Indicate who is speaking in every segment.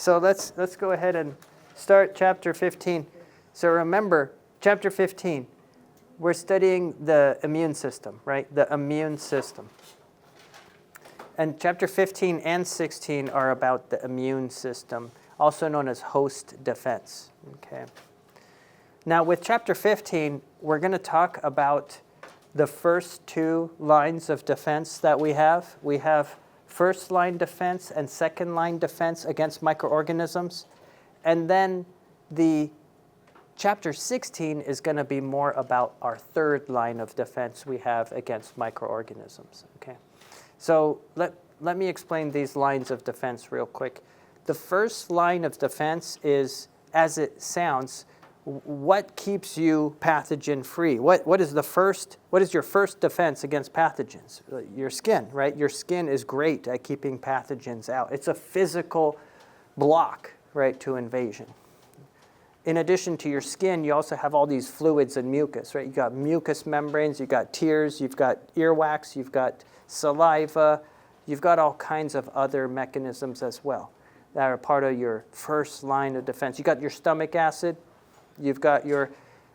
Speaker 1: So let's go ahead and start chapter 15. So remember, chapter 15, we're studying the immune system, right? The immune system. And chapter 15 and 16 are about the immune system, also known as host defense. Okay. Now with chapter 15, we're going to talk about the first two lines of defense that we have. We have first line defense and second line defense against microorganisms. And then the chapter 16 is going to be more about our third line of defense we have against microorganisms. Okay. So let me explain these lines of defense real quick. The first line of defense is, as it sounds, what keeps you pathogen free? What is your first defense against pathogens? Your skin, right? Your skin is great at keeping pathogens out. It's a physical block, right, to invasion. In addition to your skin, you also have all these fluids and mucus, right? You've got mucous membranes, you've got tears, you've got earwax, you've got saliva, you've got all kinds of other mechanisms as well that are part of your first line of defense. You've got your stomach acid, you've got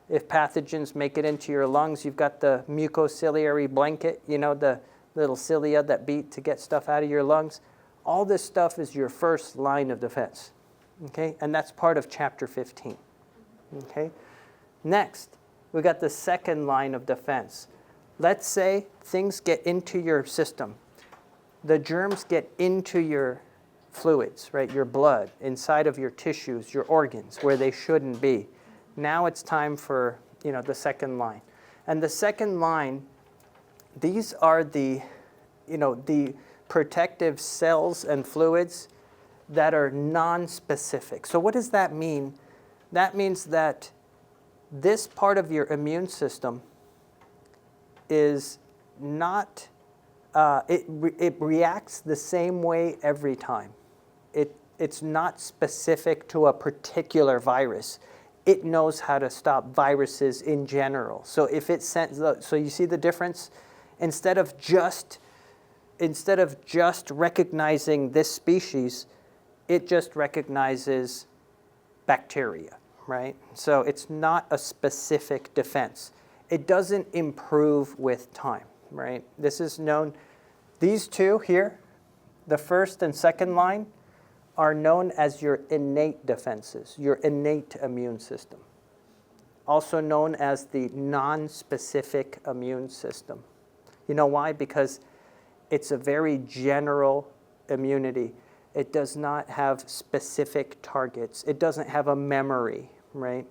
Speaker 1: if pathogens make it into your lungs, you've got the mucociliary blanket, the little cilia that beat to get stuff out of your lungs. All this stuff is your first line of defense, okay? And that's part of chapter 15, okay? Next, we got the second line of defense. Let's say things get into your system. The germs get into your fluids, right? Your blood, inside of your tissues, your organs, where they shouldn't be. Now it's time for, the second line. And the second line, these are the protective cells and fluids that are non-specific. So what does that mean? That means that this part of your immune system is not, it reacts the same way every time. It's not specific to a particular virus. It knows how to stop viruses in general. So if it sends, so you see the difference? Instead of just recognizing this species, it just recognizes bacteria, right? So it's not a specific defense. It doesn't improve with time, right? This is known, these two here, the first and second line, are known as your innate defenses, your innate immune system, also known as the non-specific immune system. You know why? Because it's a very general immunity. It does not have specific targets. It doesn't have a memory, right?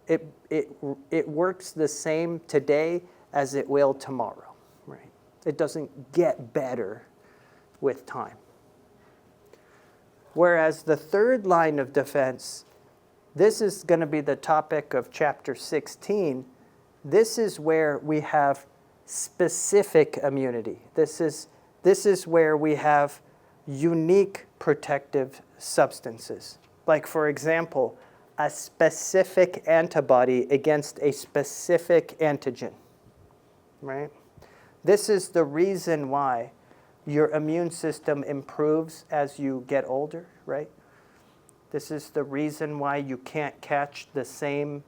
Speaker 1: It works the same today as it will tomorrow, right? It doesn't get better with time. Whereas the third line of defense, this is going to be the topic of chapter 16. This is where we have specific immunity. This is where we have unique protective substances. Like, for example, a specific antibody against a specific antigen, right? This is the reason why your immune system improves as you get older, right? This is the reason why you can't catch the same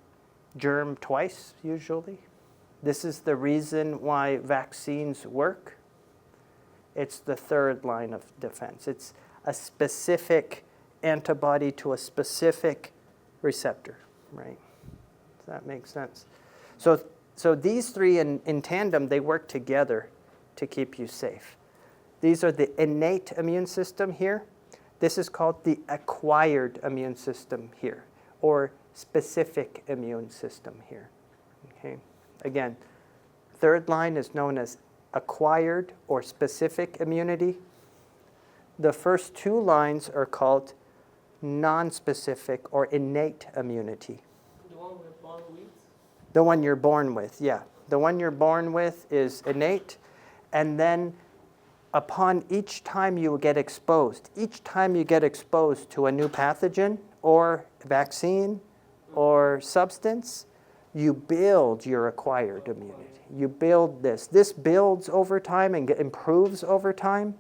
Speaker 1: germ twice, usually. This is the reason why vaccines work. It's the third line of defense. It's a specific antibody to a specific receptor, right? Does that make sense? So these three in tandem, they work together to keep you safe. These are the innate immune system here. This is called the acquired immune system here, or specific immune system here. Okay. Again, third line is known as acquired or specific immunity. The first two lines are called non-specific or innate immunity.
Speaker 2: The one we're born with?
Speaker 1: The one you're born with, yeah. The one you're born with is innate, and then upon each time you get exposed to a new pathogen or vaccine or substance, you build your acquired immunity. You build this. This builds over time and improves over time.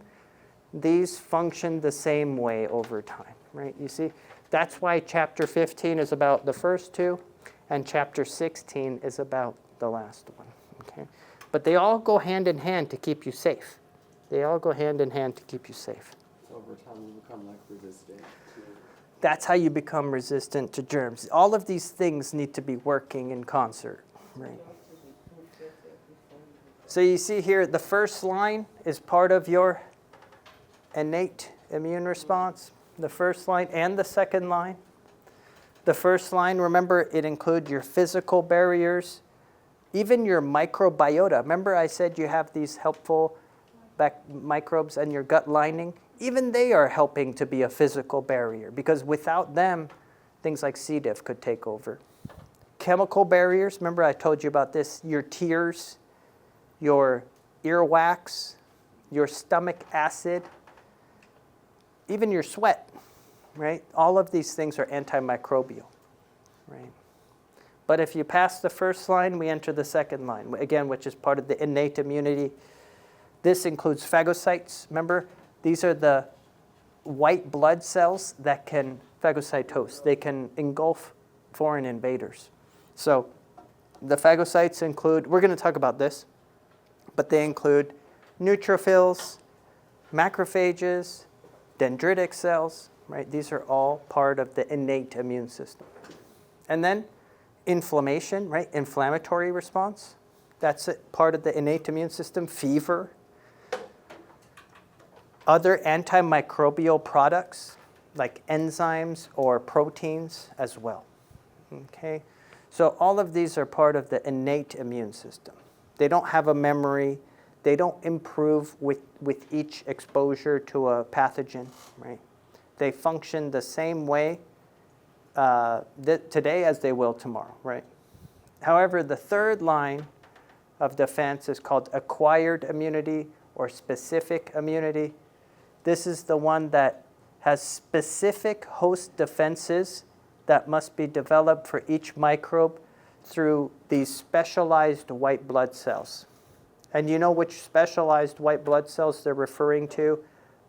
Speaker 1: these function the same way over time, right? You see, that's why chapter 15 is about the first two, and chapter 16 is about the last one, okay? But they all go hand in hand to keep you safe. They all go hand in hand to keep you safe.
Speaker 3: So over time you become like resistant to...
Speaker 1: That's how you become resistant to germs. All of these things need to be working in concert, right? So you see here, the first line is part of your innate immune response. The first line and the second line. The first line, remember, it includes your physical barriers, even your microbiota. Remember I said you have these helpful microbes in your gut lining? Even they are helping to be a physical barrier, because without them, things like C. diff could take over. Chemical barriers, remember I told you about this, your tears, your earwax, your stomach acid, even your sweat, right? All of these things are antimicrobial, right? But if you pass the first line, we enter the second line, again, which is part of the innate immunity. This includes phagocytes. Remember, these are the white blood cells that can phagocytose. They can engulf foreign invaders. So the phagocytes include, we're going to talk about this, but they include neutrophils, macrophages, dendritic cells, right? These are all part of the innate immune system. And then inflammation, right? Inflammatory response. That's part of the innate immune system. Fever. Other antimicrobial products like enzymes or proteins as well. Okay? So all of these are part of the innate immune system. They don't have a memory. They don't improve with each exposure to a pathogen, right? They function the same way today as they will tomorrow, right? However, the third line of defense is called acquired immunity or specific immunity. This is the one that has specific host defenses that must be developed for each microbe through these specialized white blood cells. And you know which specialized white blood cells they're referring to?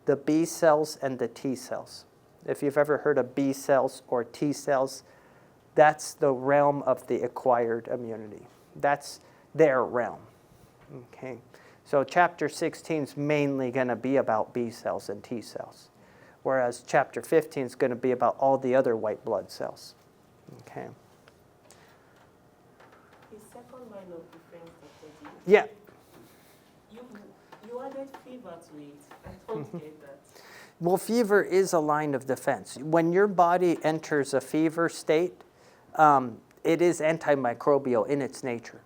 Speaker 1: The B cells and the T cells. If you've ever heard of B cells or T cells, that's the realm of the acquired immunity. That's their realm. Okay. So chapter 16 is mainly going to be about B cells and T cells, whereas chapter 15 is going to be about all the other white blood cells. Okay.
Speaker 2: The second line of defense, Dr. D.
Speaker 1: Yeah.
Speaker 2: You added fever to it. I don't get that.
Speaker 1: Well, fever is a line of defense. When your body enters a fever state, it is antimicrobial in its nature.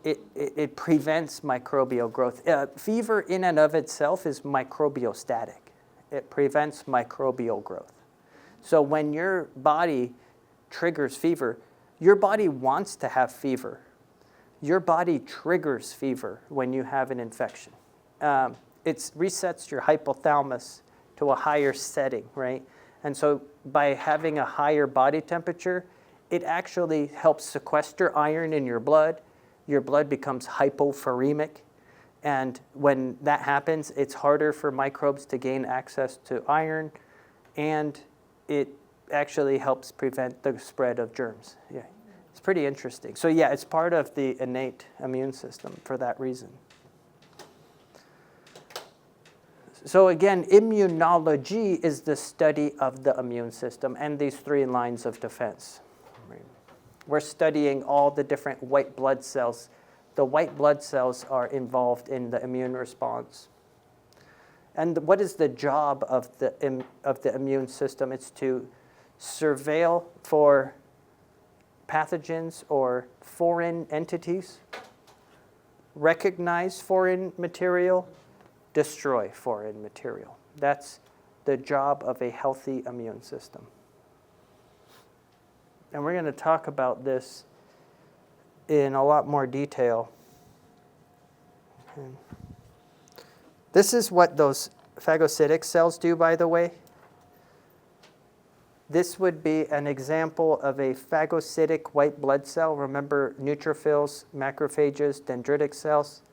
Speaker 1: It prevents microbial growth. Fever in and of itself is microbiostatic. It prevents microbial growth. So when your body triggers fever, your body wants to have fever. Your body triggers fever when you have an infection. It resets your hypothalamus to a higher setting, right? And so by having a higher body temperature, it actually helps sequester iron in your blood. Your blood becomes hypophoremic. And when that happens, it's harder for microbes to gain access to iron, and it actually helps prevent the spread of germs. Yeah, it's pretty interesting. So yeah, it's part of the innate immune system for that reason. So again, immunology is the study of the immune system and these three lines of defense. We're studying all the different white blood cells. The white blood cells are involved in the immune response. And what is the job of the immune system? It's to surveil for pathogens or foreign entities, recognize foreign material, destroy foreign material. That's the job of a healthy immune system. And we're going to talk about this in a lot more detail. Okay. This is what those phagocytic cells do, by the way. This would be an example of a phagocytic white blood cell. Remember neutrophils, macrophages, dendritic cells.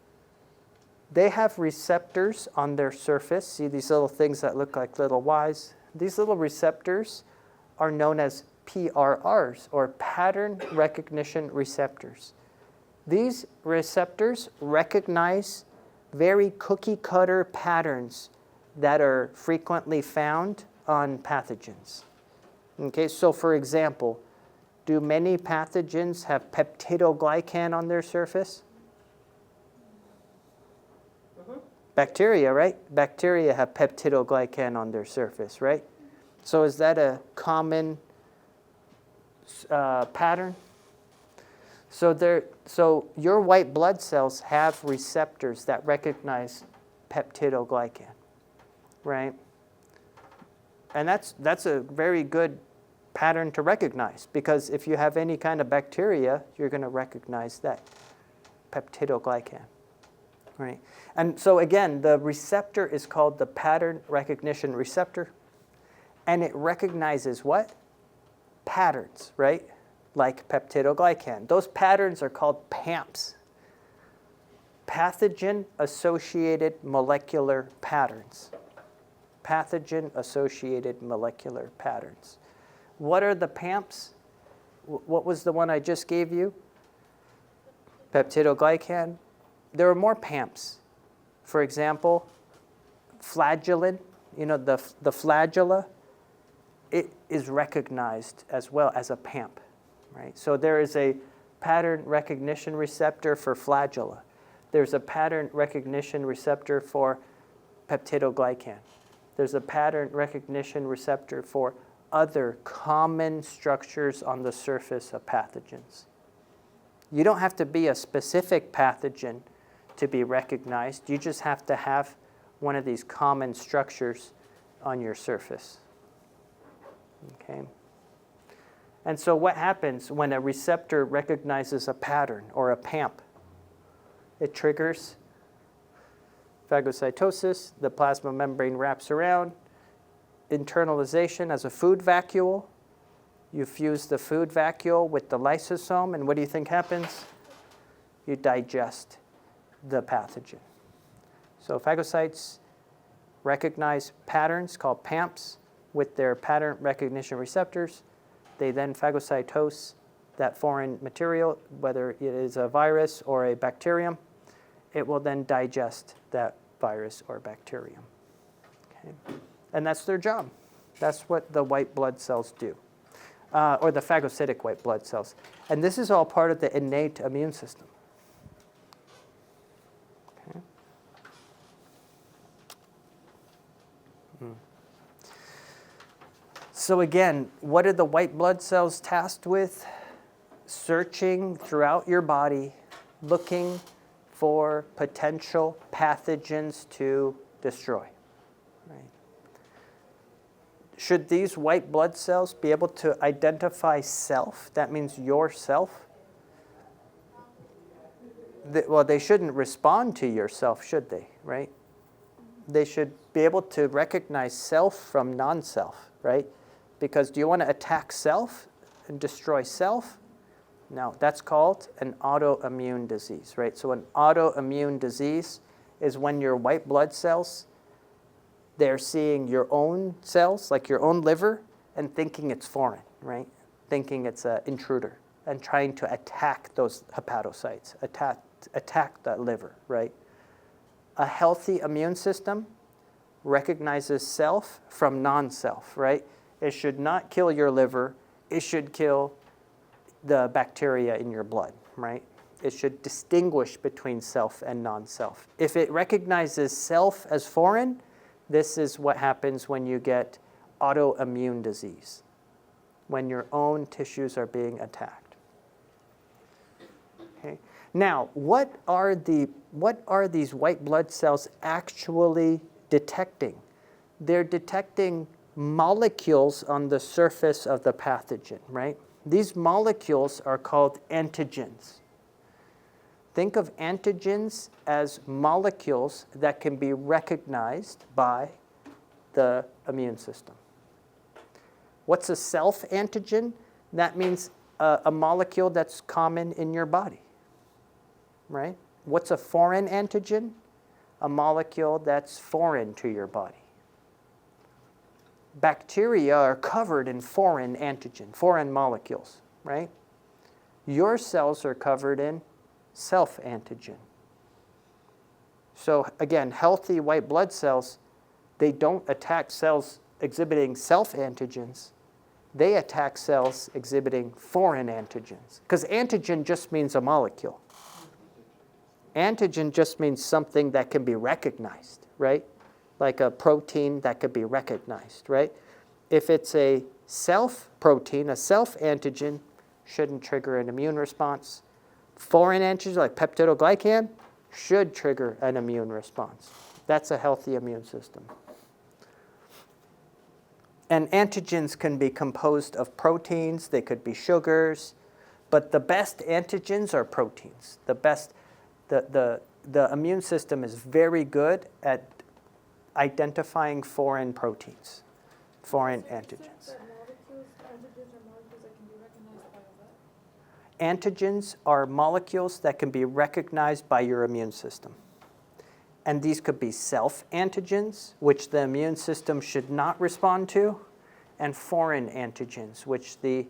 Speaker 1: They have receptors on their surface. See these little things that look like little Ys? These little receptors are known as PRRs, or pattern recognition receptors. These receptors recognize very cookie-cutter patterns that are frequently found on pathogens. Okay, so for example, do many pathogens have peptidoglycan on their surface? Bacteria, right? Bacteria have peptidoglycan on their surface, right? So is that a common pattern? So your white blood cells have receptors that recognize peptidoglycan, right? And that's a very good pattern to recognize, because if you have any kind of bacteria, you're going to recognize that peptidoglycan, right? And so again, the receptor is called the pattern recognition receptor, and it recognizes what? Patterns, right? Like peptidoglycan. Those patterns are called PAMPs, pathogen-associated molecular patterns. Pathogen-associated molecular patterns. What are the PAMPs? What was the one I just gave you? Peptidoglycan. There are more PAMPs. For example, flagellin, the flagella, it is recognized as well as a PAMP, right? So there is a pattern recognition receptor for flagella. There's a pattern recognition receptor for peptidoglycan. There's a pattern recognition receptor for other common structures on the surface of pathogens. You don't have to be a specific pathogen to be recognized. You just have to have one of these common structures on your surface. Okay? And so what happens when a receptor recognizes a pattern or a PAMP? It triggers phagocytosis, the plasma membrane wraps around, internalization as a food vacuole. You fuse the food vacuole with the lysosome, and what do you think happens? You digest the pathogen. So phagocytes recognize patterns called PAMPs with their pattern recognition receptors. They then phagocytose that foreign material, whether it is a virus or a bacterium. It will then digest that virus or bacterium. Okay? And that's their job. That's what the white blood cells do, or the phagocytic white blood cells. And this is all part of the innate immune system. Okay? So again, what are the white blood cells tasked with? Searching throughout your body, looking for potential pathogens to destroy. Right? Should these white blood cells be able to identify self? That means yourself. Well, they shouldn't respond to yourself, should they? Right? They should be able to recognize self from non-self, right? Because do you want to attack self and destroy self? No, that's called an autoimmune disease, right? So an autoimmune disease is when your white blood cells, they're seeing your own cells, like your own liver, and thinking it's foreign, right? Thinking it's an intruder and trying to attack those hepatocytes, attack that liver, right? A healthy immune system recognizes self from non-self, right? It should not kill your liver. It should kill the bacteria in your blood, right? It should distinguish between self and non-self. If it recognizes self as foreign, this is what happens when you get autoimmune disease, when your own tissues are being attacked. Okay. Now, what are these white blood cells actually detecting? They're detecting molecules on the surface of the pathogen, right? These molecules are called antigens. Think of antigens as molecules that can be recognized by the immune system. What's a self-antigen? That means a molecule that's common in your body, right? What's a foreign antigen? a molecule that's foreign to your body. Bacteria are covered in foreign antigen, foreign molecules, right? Your cells are covered in self-antigen. So again, healthy white blood cells, they don't attack cells exhibiting self-antigens. They attack cells exhibiting foreign antigens. Because antigen just means a molecule. Antigen just means something that can be recognized, right? Like a protein that could be recognized, right? If it's a self-protein, a self-antigen, shouldn't trigger an immune response. Foreign antigens like peptidoglycan should trigger an immune response. That's a healthy immune system. And antigens can be composed of proteins, they could be sugars, but the best antigens are proteins. The immune system is very good at identifying foreign proteins, foreign antigens. Antigens are molecules that can be recognized by your immune system. And these could be self-antigens, which the immune system should not respond to, and foreign antigens, which the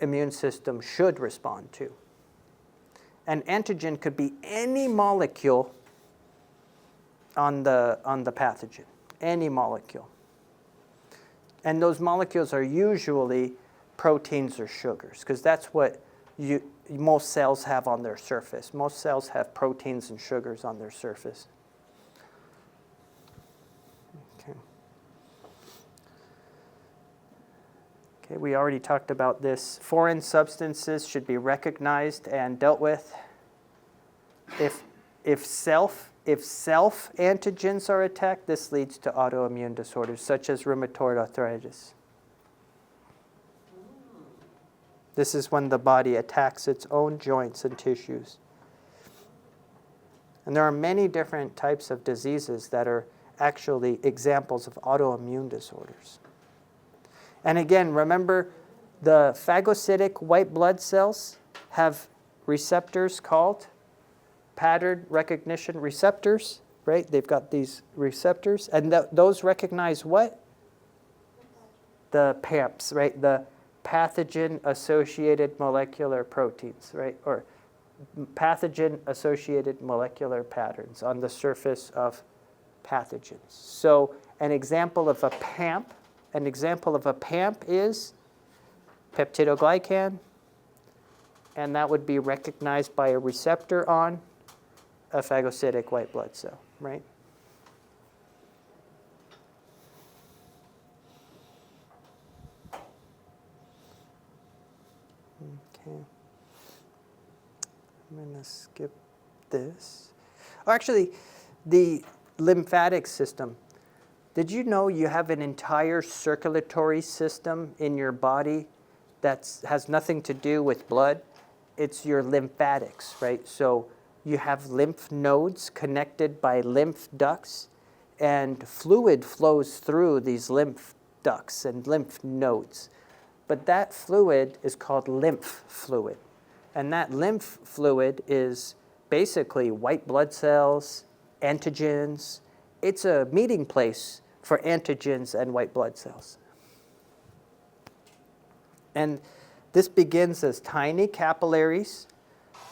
Speaker 1: immune system should respond to. An antigen could be any molecule on the pathogen, any molecule. And those molecules are usually proteins or sugars, because that's what most cells have on their surface. Most cells have proteins and sugars on their surface. Okay, we already talked about this. Foreign substances should be recognized and dealt with. If self antigens are attacked, this leads to autoimmune disorders such as rheumatoid arthritis. This is when the body attacks its own joints and tissues. And there are many different types of diseases that are actually examples of autoimmune disorders. And again, remember, the phagocytic white blood cells have receptors called pattern recognition receptors, right? They've got these receptors, and those recognize what? The PAMPs, right? The pathogen-associated molecular proteins, right? Or pathogen-associated molecular patterns on the surface of pathogens. So an example of a PAMP is peptidoglycan, and that would be recognized by a receptor on a phagocytic white blood cell, right? Okay. I'm going to skip this. Oh, actually, the lymphatic system. Did you know you have an entire circulatory system in your body that has nothing to do with blood? It's your lymphatics, right? So you have lymph nodes connected by lymph ducts, and fluid flows through these lymph ducts and lymph nodes. But that fluid is called lymph fluid. And that lymph fluid is basically white blood cells, antigens. It's a meeting place for antigens and white blood cells. And this begins as tiny capillaries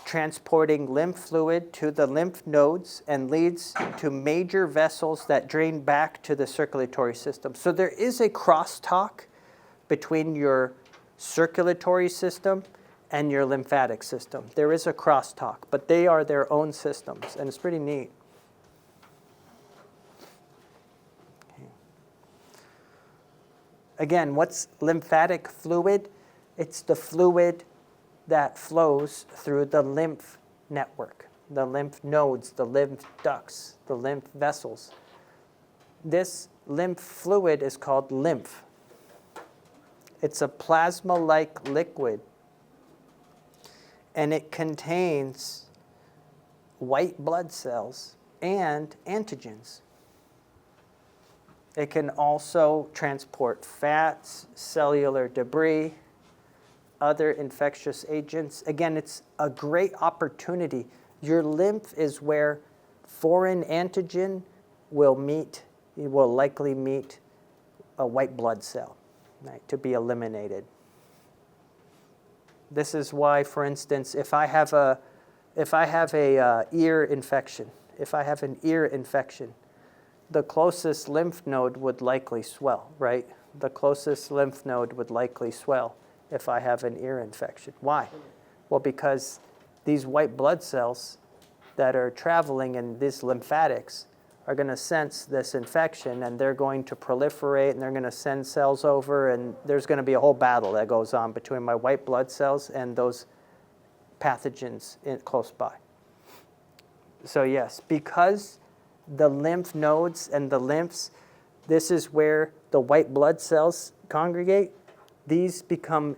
Speaker 1: transporting lymph fluid to the lymph nodes and leads to major vessels that drain back to the circulatory system. So there is a crosstalk between your circulatory system and your lymphatic system. There is a crosstalk, but they are their own systems, and it's pretty neat. Again, what's lymphatic fluid? It's the fluid that flows through the lymph network, the lymph nodes, the lymph ducts, the lymph vessels. This lymph fluid is called lymph. It's a plasma-like liquid, and it contains white blood cells and antigens. It can also transport fats, cellular debris, other infectious agents. Again, it's a great opportunity. Your lymph is where foreign antigen will likely meet a white blood cell, right, to be eliminated. This is why, for instance, if I have a ear infection, the closest lymph node would likely swell, right? The closest lymph node would likely swell if I have an ear infection. Why? Well, because these white blood cells that are traveling in these lymphatics are going to sense this infection, and they're going to proliferate, and they're going to send cells over, and there's going to be a whole battle that goes on between my white blood cells and those pathogens close by. So yes, because the lymph nodes and the lymphs, this is where the white blood cells congregate, these become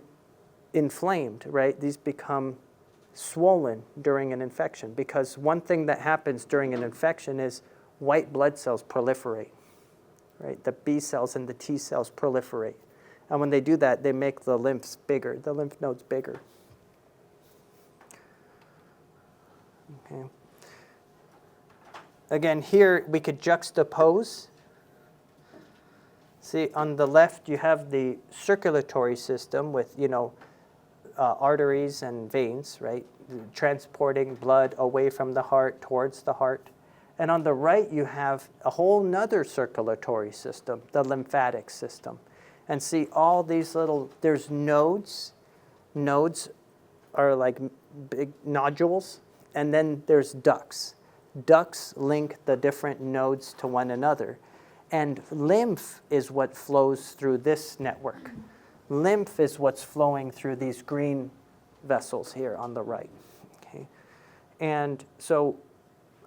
Speaker 1: inflamed, right? These become swollen during an infection, because one thing that happens during an infection is white blood cells proliferate, right? The B cells and the T cells proliferate. And when they do that, they make the lymphs bigger, the lymph nodes bigger. Okay. Again, here we could juxtapose. See, on the left you have the circulatory system with, arteries and veins, right? Transporting blood away from the heart towards the heart. And on the right you have a whole nother circulatory system, the lymphatic system. And see all these there's nodes. Nodes are like big nodules. And then there's ducts. Ducts link the different nodes to one another. And lymph is what flows through this network. Lymph is what's flowing through these green vessels here on the right. Okay? And so,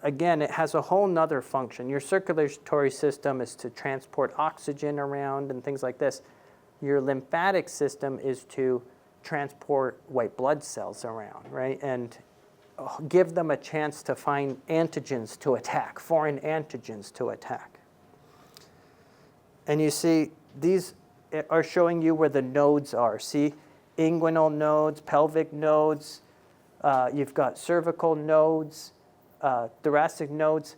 Speaker 1: again, it has a whole nother function. Your circulatory system is to transport oxygen around and things like this. Your lymphatic system is to transport white blood cells around, right? And give them a chance to find antigens to attack, foreign antigens to attack. And you see, these are showing you where the nodes are. See, inguinal nodes, pelvic nodes, you've got cervical nodes, thoracic nodes.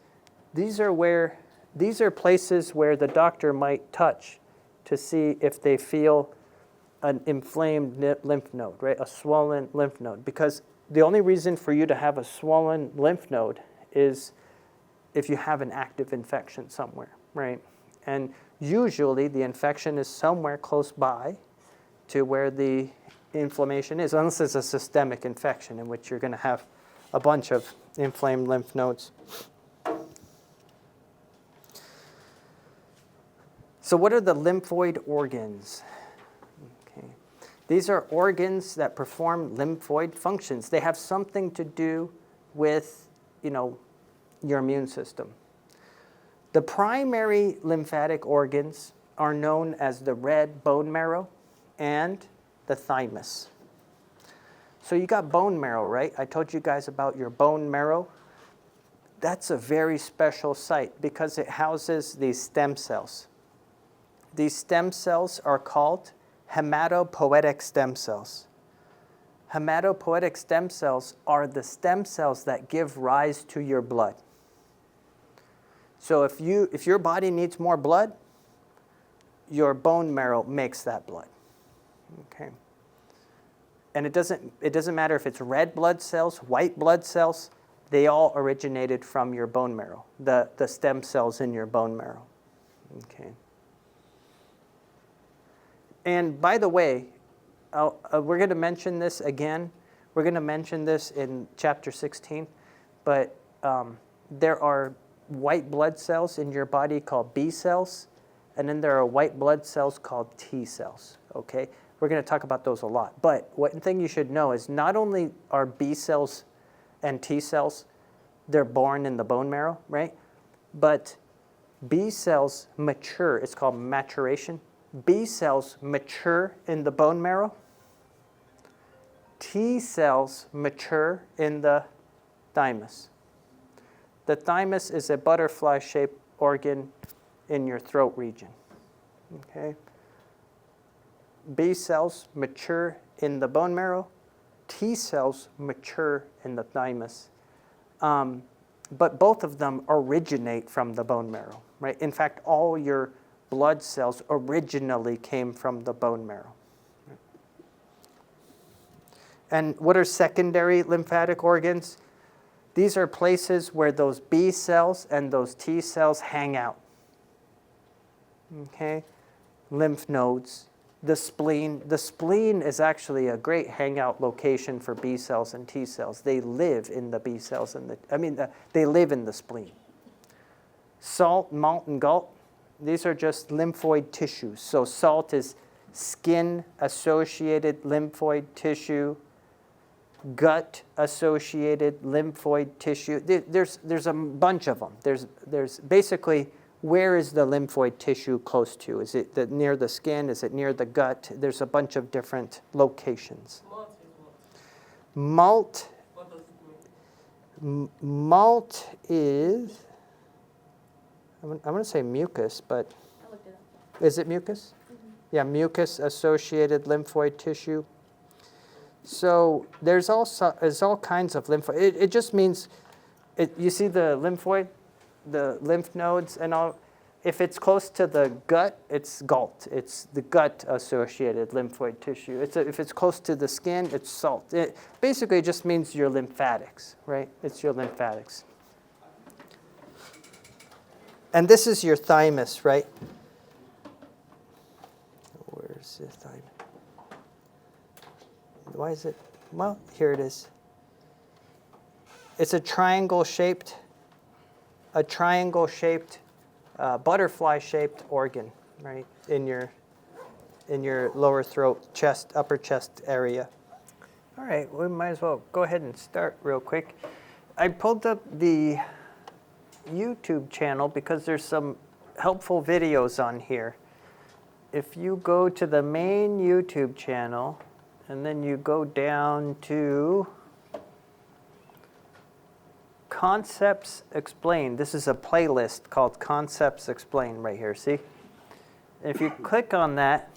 Speaker 1: These are places where the doctor might touch to see if they feel an inflamed lymph node, right? A swollen lymph node. Because the only reason for you to have a swollen lymph node is if you have an active infection somewhere, right? And usually the infection is somewhere close by to where the inflammation is, unless it's a systemic infection in which you're going to have a bunch of inflamed lymph nodes. So what are the lymphoid organs? Okay. These are organs that perform lymphoid functions. They have something to do with, your immune system. The primary lymphatic organs are known as the red bone marrow and the thymus. So you got bone marrow, right? I told you guys about your bone marrow. That's a very special site because it houses these stem cells. These stem cells are called hematopoietic stem cells. Hematopoietic stem cells are the stem cells that give rise to your blood. So if your body needs more blood, your bone marrow makes that blood. Okay. And it doesn't matter if it's red blood cells, white blood cells, they all originated from your bone marrow, the stem cells in your bone marrow. Okay. And by the way, we're going to mention this again. We're going to mention this in chapter 16, but there are white blood cells in your body called B cells, and then there are white blood cells called T cells, okay? We're going to talk about those a lot. But one thing you should know is not only are B cells and T cells, they're born in the bone marrow, right? But B cells mature. It's called maturation. B cells mature in the bone marrow. T cells mature in the thymus. The thymus is a butterfly-shaped organ in your throat region. Okay? B cells mature in the bone marrow. T cells mature in the thymus. but both of them originate from the bone marrow, right? In fact, all your blood cells originally came from the bone marrow. And what are secondary lymphatic organs? These are places where those B cells and those T cells hang out. Okay? Lymph nodes. The spleen is actually a great hangout location for B cells and T cells. They live in the B cells and they live in the spleen. Salt, MALT, and GALT, these are just lymphoid tissues. So salt is skin-associated lymphoid tissue, gut-associated lymphoid tissue. There's a bunch of them. There's basically, where is the lymphoid tissue close to? Is it near the skin? Is it near the gut? There's a bunch of different locations.
Speaker 2: MALT is what?
Speaker 1: MALT,
Speaker 2: What does it mean?
Speaker 1: MALT is, I'm going to say mucus, but
Speaker 4: I looked it up.
Speaker 1: is it mucus? Yeah, mucus-associated lymphoid tissue. So there's all kinds of lymphoid. It just means, you see the lymphoid, the lymph nodes and all. If it's close to the gut, it's GALT. It's the gut-associated lymphoid tissue. If it's close to the skin, it's salt. It basically just means your lymphatics, right? It's your lymphatics. And this is your thymus, right? Where's the thymus? Why is it? Well, here it is. It's a triangle-shaped, butterfly-shaped organ, right, in your lower throat, chest, upper chest area. All right, we might as well go ahead and start real quick. I pulled up the YouTube channel because there's some helpful videos on here. If you go to the main YouTube channel, and then you go down to Concepts Explained. This is a playlist called Concepts Explained right here, see? If you click on that,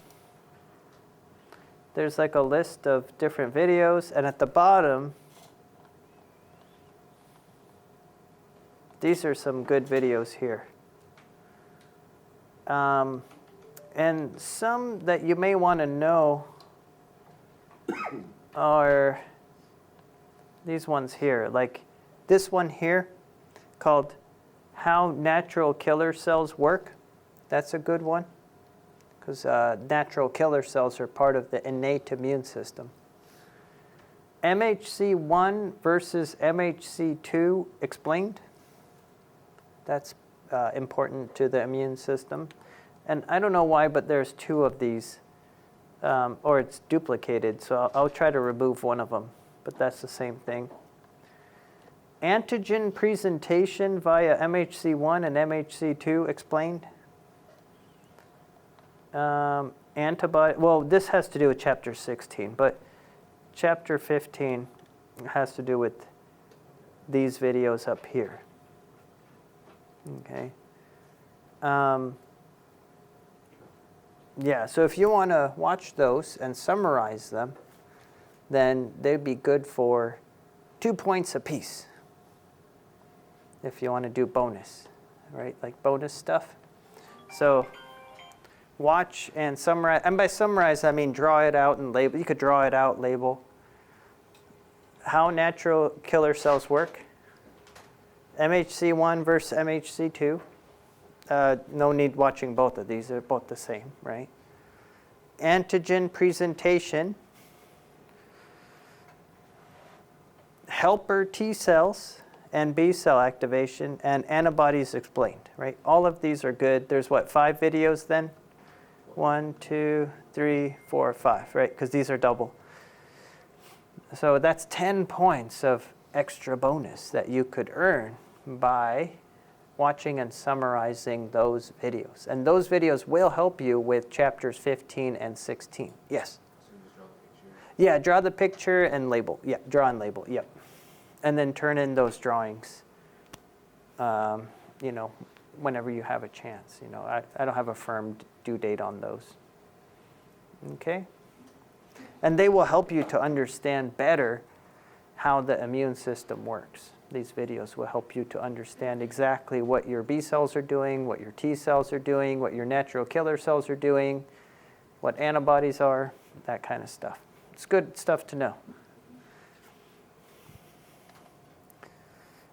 Speaker 1: there's like a list of different videos, and at the bottom, these are some good videos here. And some that you may want to know are these ones here, like this one here called How Natural Killer Cells Work. That's a good one because natural killer cells are part of the innate immune system. MHC1 versus MHC2 explained. That's important to the immune system. And I don't know why, but there's two of these. Or it's duplicated, so I'll try to remove one of them, but that's the same thing. Antigen presentation via MHC1 and MHC2 explained. Well, this has to do with chapter 16, but chapter 15 has to do with these videos up here. Okay. Yeah, so if you want to watch those and summarize them, then they'd be good for 2 points apiece. If you want to do bonus, right? Like bonus stuff. So watch and summarize. And by summarize, I mean draw it out and label. You could draw it out, label. How natural killer cells work. MHC1 versus MHC2. No need watching both of these. They're both the same, right? Antigen presentation. Helper T cells and B cell activation and antibodies explained, right? All of these are good. There's what, 5 videos then? 1, 2, 3, 4, 5, right? Because these are double. So that's 10 points of extra bonus that you could earn by watching and summarizing those videos. And those videos will help you with chapters 15 and 16. Yes?
Speaker 5: So you just draw the picture?
Speaker 1: Yeah, draw the picture and label. Yeah, draw and label, yep. And then turn in those drawings, whenever you have a chance. I don't have a firm due date on those. Okay? And they will help you to understand better how the immune system works. These videos will help you to understand exactly what your B cells are doing, what your T cells are doing, what your natural killer cells are doing, what antibodies are, that kind of stuff. It's good stuff to know.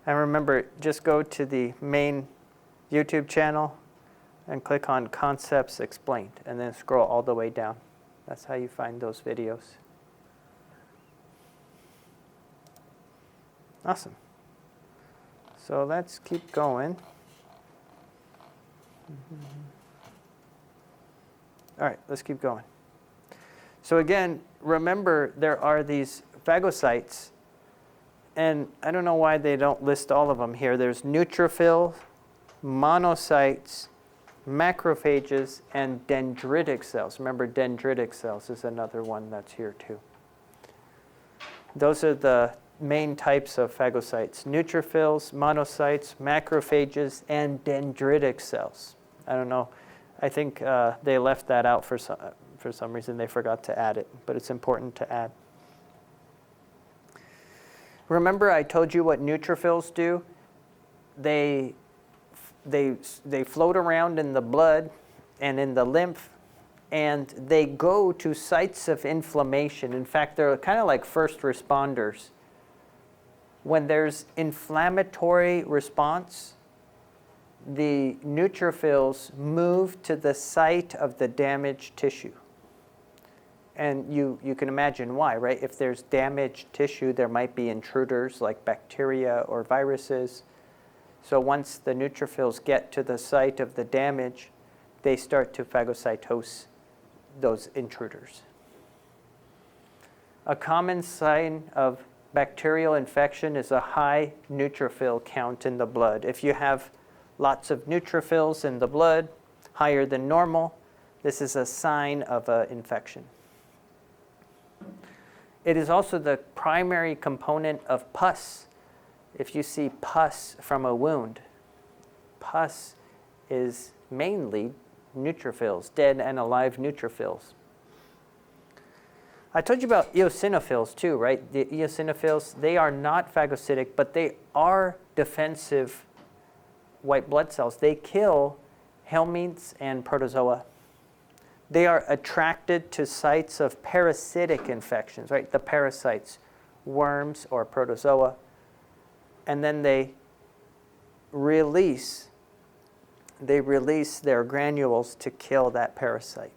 Speaker 1: And remember, just go to the main YouTube channel and click on Concepts Explained, and then scroll all the way down. That's how you find those videos. Awesome. So let's keep going. All right, let's keep going. So again, remember there are these phagocytes, and I don't know why they don't list all of them here. There's neutrophils, monocytes, macrophages, and dendritic cells. Remember, dendritic cells is another one that's here too. Those are the main types of phagocytes: neutrophils, monocytes, macrophages, and dendritic cells. I don't know. I think they left that out for some reason. They forgot to add it, but it's important to add. Remember I told you what neutrophils do? They float around in the blood and in the lymph, and they go to sites of inflammation. In fact, they're kind of like first responders. When there's inflammatory response, the neutrophils move to the site of the damaged tissue. And you can imagine why, right? If there's damaged tissue, there might be intruders like bacteria or viruses. So once the neutrophils get to the site of the damage, they start to phagocytose those intruders. A common sign of bacterial infection is a high neutrophil count in the blood. If you have lots of neutrophils in the blood, higher than normal, this is a sign of an infection. It is also the primary component of pus. If you see pus from a wound, pus is mainly neutrophils, dead and alive neutrophils. I told you about eosinophils too, right? The eosinophils, they are not phagocytic, but they are defensive white blood cells. They kill helminths and protozoa. They are attracted to sites of parasitic infections, right? The parasites, worms or protozoa. And then they release their granules to kill that parasite.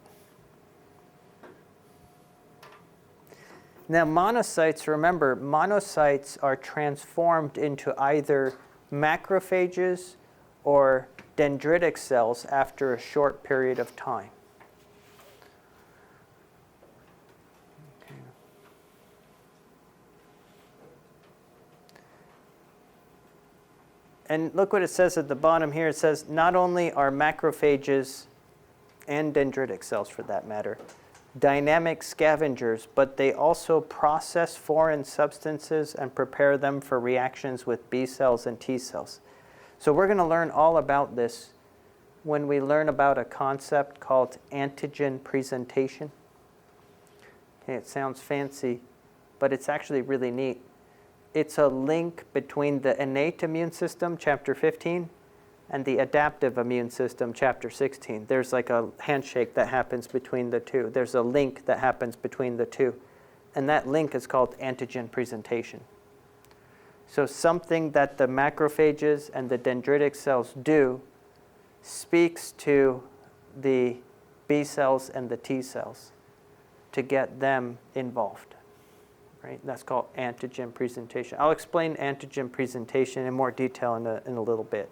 Speaker 1: Now monocytes, remember, monocytes are transformed into either macrophages or dendritic cells after a short period of time. Okay. And look what it says at the bottom here. It says not only are macrophages and dendritic cells, for that matter, dynamic scavengers, but they also process foreign substances and prepare them for reactions with B cells and T cells. So we're going to learn all about this when we learn about a concept called antigen presentation. Okay, it sounds fancy, but it's actually really neat. It's a link between the innate immune system, chapter 15, and the adaptive immune system, chapter 16. There's like a handshake that happens between the two. There's a link that happens between the two. And that link is called antigen presentation. So something that the macrophages and the dendritic cells do speaks to the B cells and the T cells to get them involved. Right? That's called antigen presentation. I'll explain antigen presentation in more detail in a little bit.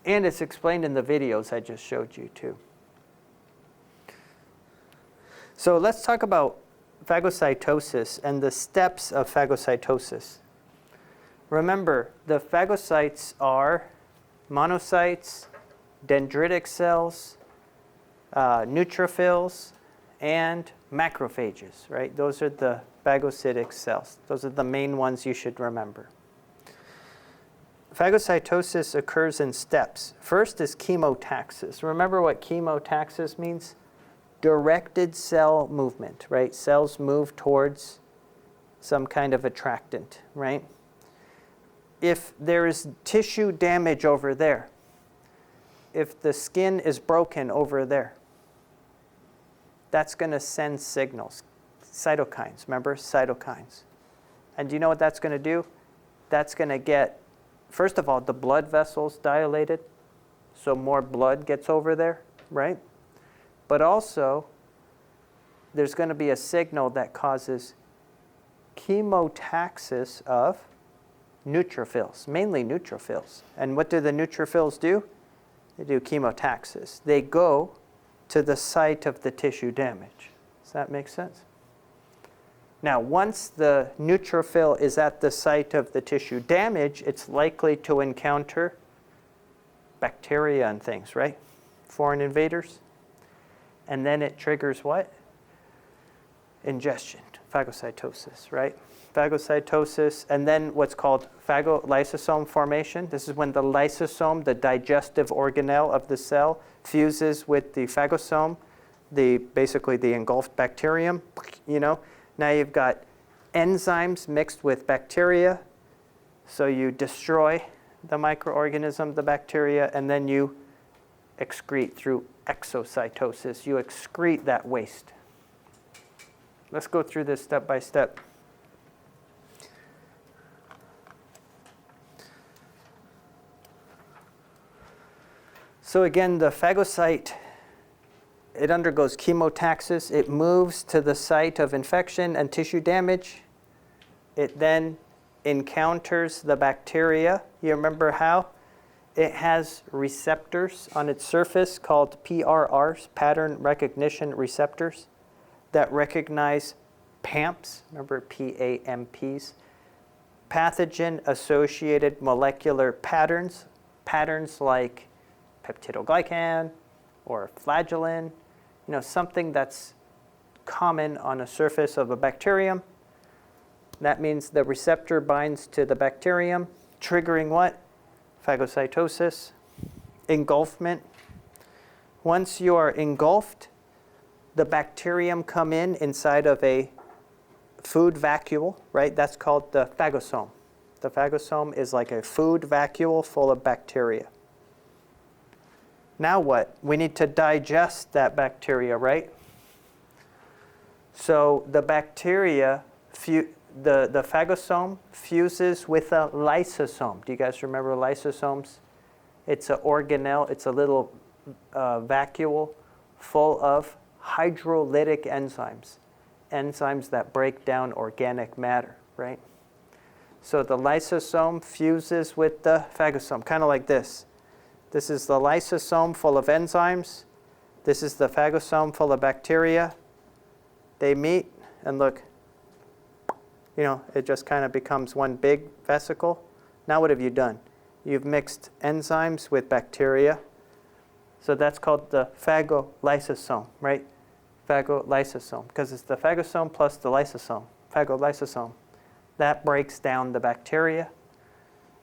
Speaker 1: And it's explained in the videos I just showed you too. So let's talk about phagocytosis and the steps of phagocytosis. Remember, the phagocytes are monocytes, dendritic cells, neutrophils, and macrophages, right? Those are the phagocytic cells. Those are the main ones you should remember. Phagocytosis occurs in steps. First is chemotaxis. Remember what chemotaxis means? Directed cell movement, right? Cells move towards some kind of attractant, right? if there is tissue damage over there, if the skin is broken over there, that's going to send signals. Cytokines, remember? Cytokines. And do you know what that's going to do? That's going to get, first of all, the blood vessels dilated, so more blood gets over there, right? But also, there's going to be a signal that causes chemotaxis of neutrophils, mainly neutrophils. And what do the neutrophils do? They do chemotaxis. They go to the site of the tissue damage. Does that make sense? Now, once the neutrophil is at the site of the tissue damage, it's likely to encounter bacteria and things, right? Foreign invaders. And then it triggers what? Ingestion, phagocytosis, right? Phagocytosis, and then what's called Phagolysosome Formation. This is when the lysosome, the digestive organelle of the cell, fuses with the phagosome, basically the engulfed bacterium. You know, now you've got enzymes mixed with bacteria, so you destroy the microorganism, the bacteria, and then you excrete through exocytosis. You excrete that waste. Let's go through this step by step. So again, the phagocyte, it undergoes chemotaxis. It moves to the site of infection and tissue damage. It then encounters the bacteria. You remember how? It has receptors on its surface called PRRs, pattern recognition receptors, that recognize PAMPs, remember PAMPs, pathogen-associated molecular patterns, patterns like peptidoglycan or flagellin, you know, something that's common on a surface of a bacterium. That means the receptor binds to the bacterium, triggering what? Phagocytosis, engulfment. Once you are engulfed, the bacterium come inside of a food vacuole, right? That's called the phagosome. The phagosome is like a food vacuole full of bacteria. Now what? We need to digest that bacteria, right? So the bacteria, the phagosome fuses with a lysosome. Do you guys remember lysosomes? It's an organelle. It's a little vacuole full of hydrolytic enzymes, enzymes that break down organic matter, right? So the lysosome fuses with the phagosome, kind of like this. This is the lysosome full of enzymes. This is the phagosome full of bacteria. They meet, and look, you know, it just kind of becomes one big vesicle. Now what have you done? You've mixed enzymes with bacteria. So that's called the phagolysosome, right? Phagolysosome, because it's the phagosome plus the lysosome, phagolysosome. That breaks down the bacteria.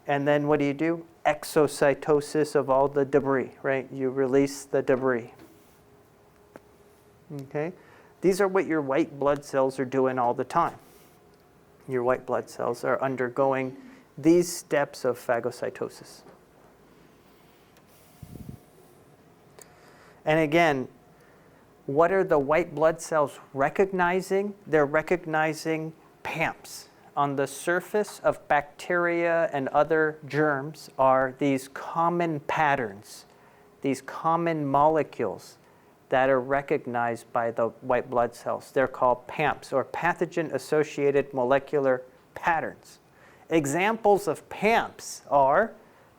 Speaker 1: And then what do? Exocytosis of all the debris, right? You release the debris. Okay? These are what your white blood cells are doing all the time. Your white blood cells are undergoing these steps of phagocytosis. And again, what are the white blood cells recognizing? They're recognizing PAMPs. On the surface of bacteria and other germs are these common patterns, these common molecules that are recognized by the white blood cells. They're called PAMPs, or pathogen-associated molecular patterns. Examples of PAMPs are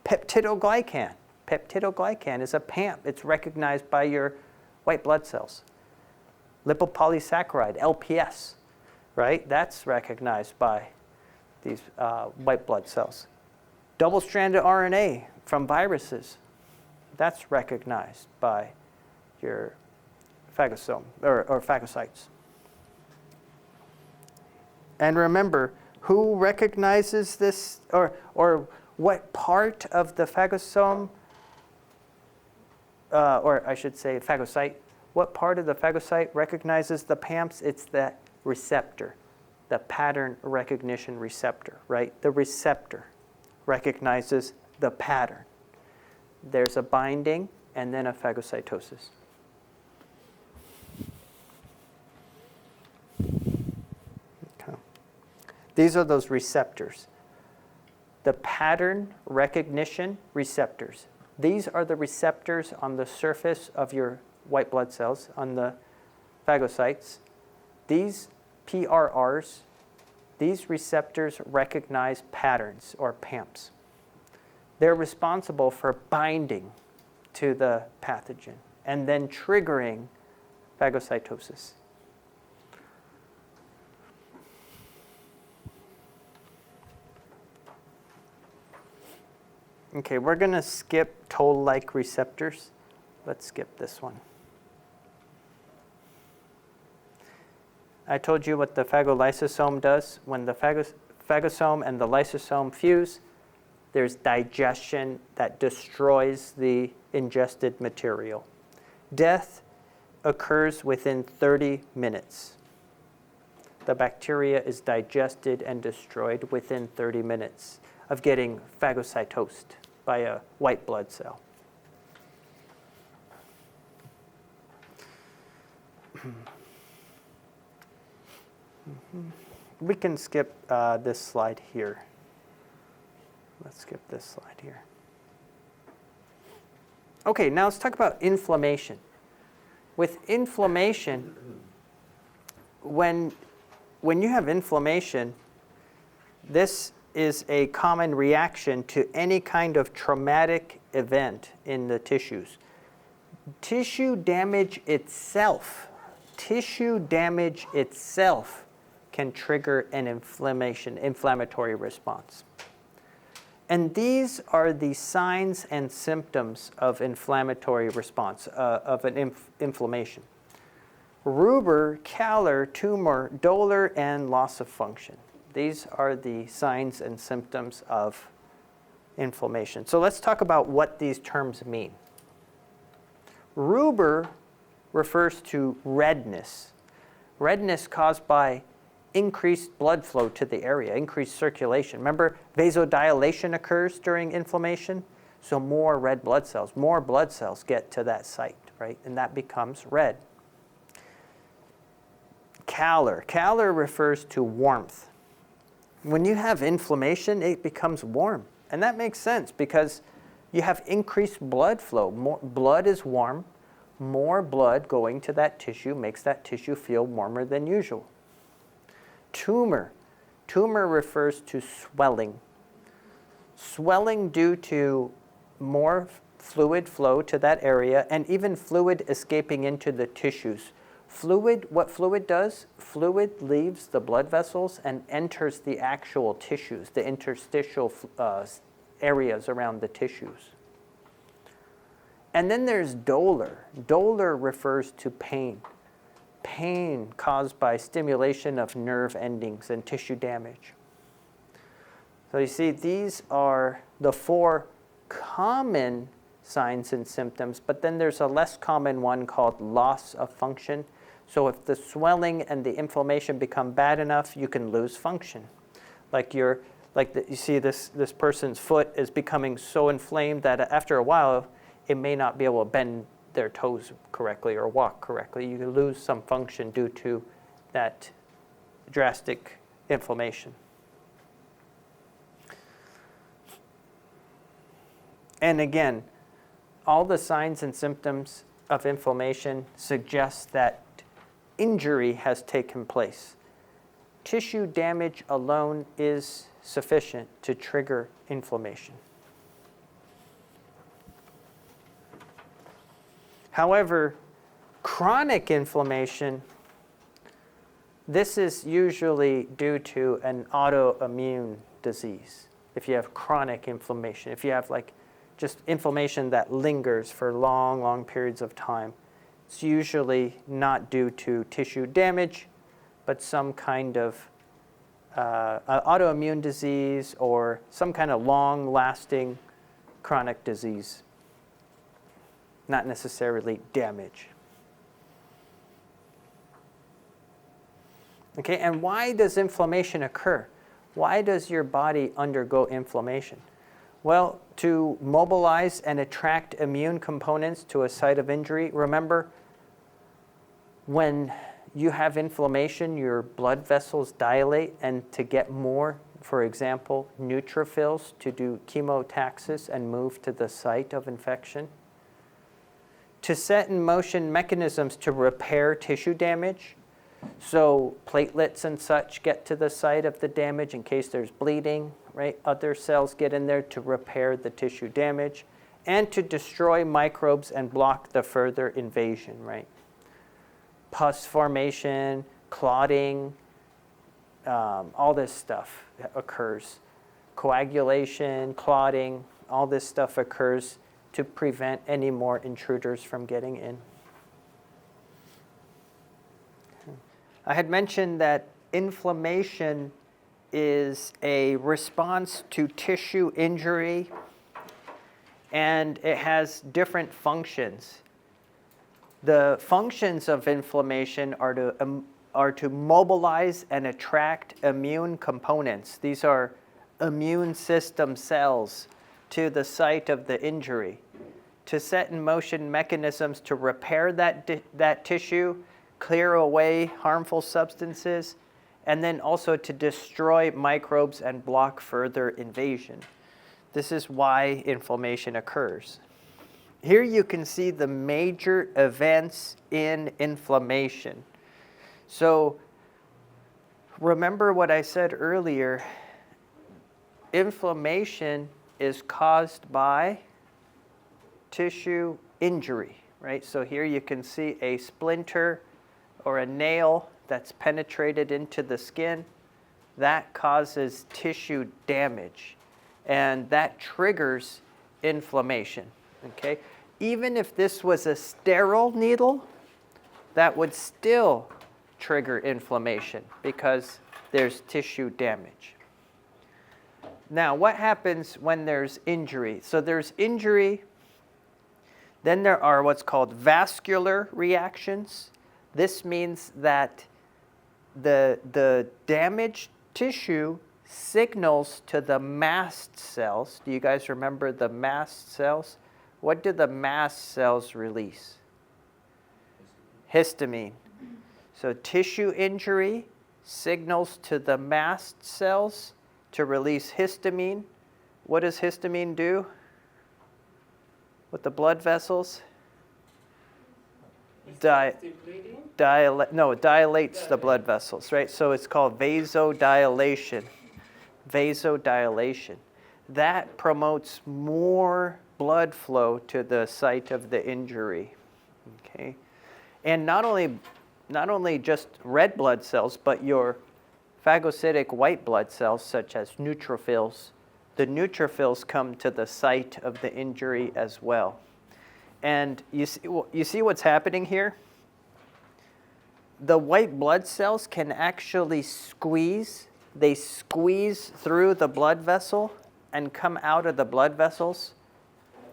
Speaker 1: peptidoglycan. Peptidoglycan is a PAMP. It's recognized by your white blood cells. Lipopolysaccharide, LPS, right? That's recognized by these white blood cells. Double-stranded RNA from viruses, that's recognized by your phagosome or phagocytes. And remember, who recognizes this, or what part of the phagosome, or I should say phagocyte, what part of the phagocyte recognizes the PAMPs? It's the receptor, the pattern recognition receptor, right? The receptor recognizes the pattern. There's a binding and then a phagocytosis. Okay. These are those receptors. The pattern recognition receptors. These are the receptors on the surface of your white blood cells, on the phagocytes. These PRRs, these receptors recognize patterns, or PAMPs. They're responsible for binding to the pathogen and then triggering phagocytosis. Okay, we're going to skip toll-like receptors. Let's skip this one. I told you what the phagolysosome does. When the phagosome and the lysosome fuse, there's digestion that destroys the ingested material. Death occurs within 30 minutes. The bacteria is digested and destroyed within 30 minutes of getting phagocytosed by a white blood cell. We can skip this slide here. Let's skip this slide here. Okay, now let's talk about inflammation. With inflammation, when you have inflammation, this is a common reaction to any kind of traumatic event in the tissues. Tissue damage itself can trigger an inflammatory response. And these are the signs and symptoms of inflammatory response, of an inflammation. Rubor, Calor, tumor, dolor, and loss of function. These are the signs and symptoms of inflammation. So let's talk about what these terms mean. Rubor refers to redness. Redness caused by increased blood flow to the area, increased circulation. Remember, vasodilation occurs during inflammation? So more red blood cells get to that site, right? And that becomes red. Calor. Calor refers to warmth. When you have inflammation, it becomes warm. And that makes sense because you have increased blood flow. More blood is warm. More blood going to that tissue makes that tissue feel warmer than usual. Tumor. Tumor refers to swelling. Swelling due to more fluid flow to that area and even fluid escaping into the tissues. What fluid does? Fluid leaves the blood vessels and enters the actual tissues, the interstitial areas around the tissues. And then there's dolor. Dolor refers to pain. Pain caused by stimulation of nerve endings and tissue damage. So you see, these are the 4 common signs and symptoms, but then there's a less common one called loss of function. So if the swelling and the inflammation become bad enough, you can lose function. You see this person's foot is becoming so inflamed that after a while, it may not be able to bend their toes correctly or walk correctly. You can lose some function due to that drastic inflammation. And again, all the signs and symptoms of inflammation suggest that injury has taken place. Tissue damage alone is sufficient to trigger inflammation. However, chronic inflammation, this is usually due to an autoimmune disease. If you have chronic inflammation, if you have just inflammation that lingers for long, long periods of time, it's usually not due to tissue damage, but some kind of autoimmune disease or some kind of long-lasting chronic disease, not necessarily damage. Okay, and why does inflammation occur? Why does your body undergo inflammation? Well, to mobilize and attract immune components to a site of injury. Remember, when you have inflammation, your blood vessels dilate, and to get more, for example, neutrophils to do chemotaxis and move to the site of infection. To set in motion mechanisms to repair tissue damage. So platelets and such get to the site of the damage in case there's bleeding, right? Other cells get in there to repair the tissue damage and to destroy microbes and block the further invasion, right? Pus formation, clotting, all this stuff occurs. Coagulation, clotting, all this stuff occurs to prevent any more intruders from getting in. I had mentioned that inflammation is a response to tissue injury, and it has different functions. The functions of inflammation are to mobilize and attract immune components. These are immune system cells to the site of the injury, to set in motion mechanisms to repair that tissue, clear away harmful substances, and then also to destroy microbes and block further invasion. This is why inflammation occurs. Here you can see the major events in inflammation. So remember what I said earlier, inflammation is caused by tissue injury, right? So here you can see a splinter or a nail that's penetrated into the skin. That causes tissue damage, and that triggers inflammation, okay? Even if this was a sterile needle, that would still trigger inflammation because there's tissue damage. Now, what happens when there's injury? So there's injury, then there are what's called vascular reactions. This means that the damaged tissue signals to the mast cells. Do you guys remember the mast cells? What do the mast cells release? Histamine. So tissue injury signals to the mast cells to release histamine. What does histamine do with the blood vessels? Dilates the blood vessels, right? So it's called vasodilation. Vasodilation. That promotes more blood flow to the site of the injury. Okay, and not only just red blood cells, but your phagocytic white blood cells, such as neutrophils. The neutrophils come to the site of the injury as well. And you see what's happening here? The white blood cells can actually squeeze. They squeeze through the blood vessel and come out of the blood vessels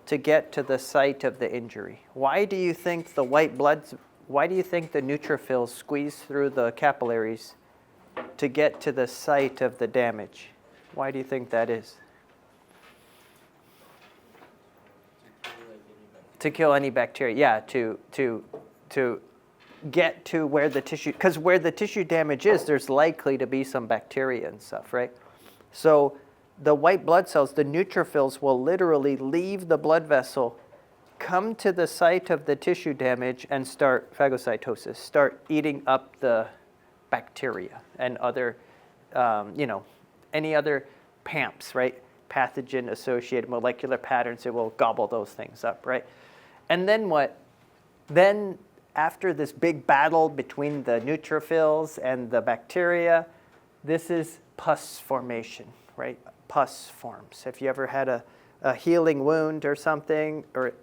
Speaker 1: to get to the site of the injury. Why do you think the neutrophils squeeze through the capillaries to get to the site of the damage? Why do you think that is? To kill any bacteria, yeah, to get to where the tissue, because where the tissue damage is, there's likely to be some bacteria and stuff, right? So the white blood cells, the neutrophils, will literally leave the blood vessel, come to the site of the tissue damage, and start phagocytosis, start eating up the bacteria and other, any other PAMPs, right? Pathogen-associated molecular patterns, it will gobble those things up, right? And then what? Then after this big battle between the neutrophils and the bacteria, this is pus formation, right? Pus forms. If you ever had a healing wound or something, or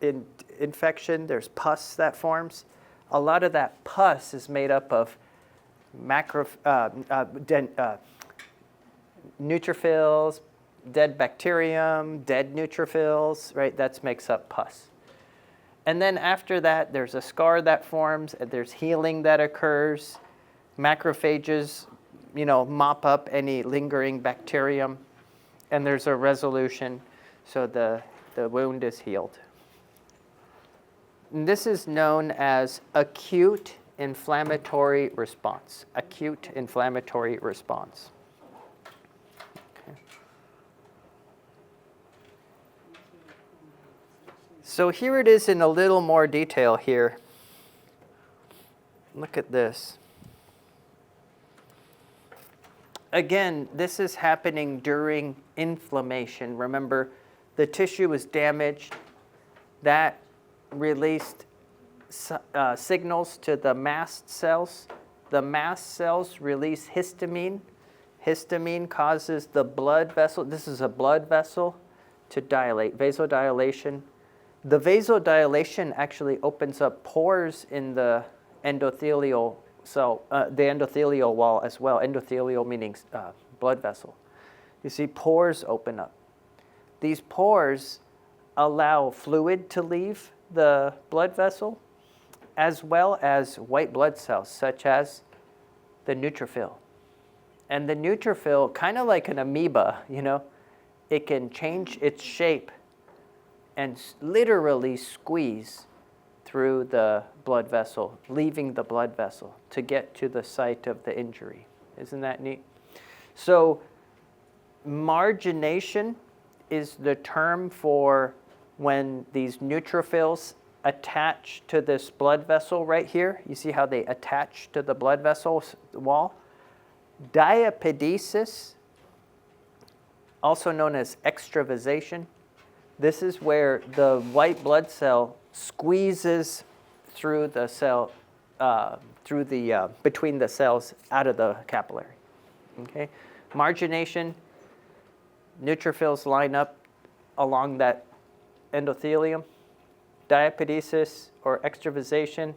Speaker 1: infection, there's pus that forms. A lot of that pus is made up of neutrophils, dead bacterium, dead neutrophils, right? That makes up pus. And then after that, there's a scar that forms, and there's healing that occurs. Macrophages, mop up any lingering bacterium, and there's a resolution. So the wound is healed. And this is known as acute inflammatory response. Acute inflammatory response. Okay. So here it is in a little more detail here. Look at this. Again, this is happening during inflammation. Remember, the tissue was damaged. That released signals to the mast cells. The mast cells release histamine. Histamine causes the blood vessel, this is a blood vessel, to dilate, vasodilation. The vasodilation actually opens up pores in the endothelial cell, the endothelial wall as well. Endothelial meaning blood vessel. You see pores open up. These pores allow fluid to leave the blood vessel, as well as white blood cells, such as the neutrophil. And the neutrophil, kind of like an amoeba, it can change its shape and literally squeeze through the blood vessel, leaving the blood vessel to get to the site of the injury. Isn't that neat? So margination is the term for when these neutrophils attach to this blood vessel right here. You see how they attach to the blood vessel wall? Diapedesis, also known as extravasation. This is where the white blood cell squeezes through the cell, between the cells out of the capillary. Okay? Margination, neutrophils line up along that endothelium. Diapedesis or extravasation,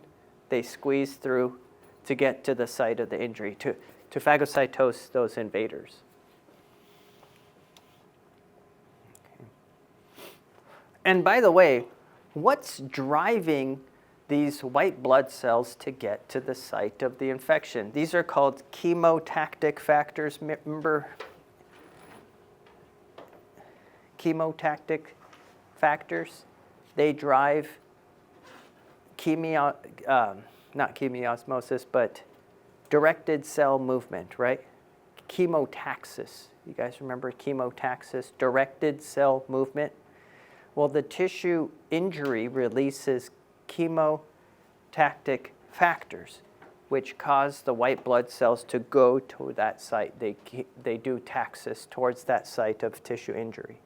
Speaker 1: they squeeze through to get to the site of the injury, to phagocytose those invaders. Okay. And by the way, what's driving these white blood cells to get to the site of the infection? These are called chemotactic factors. Remember chemotactic factors? They drive not chemiosmosis, but directed cell movement, right? Chemotaxis. You guys remember chemotaxis, directed cell movement? Well, the tissue injury releases chemotactic factors, which cause the white blood cells to go to that site. They do taxis towards that site of tissue injury.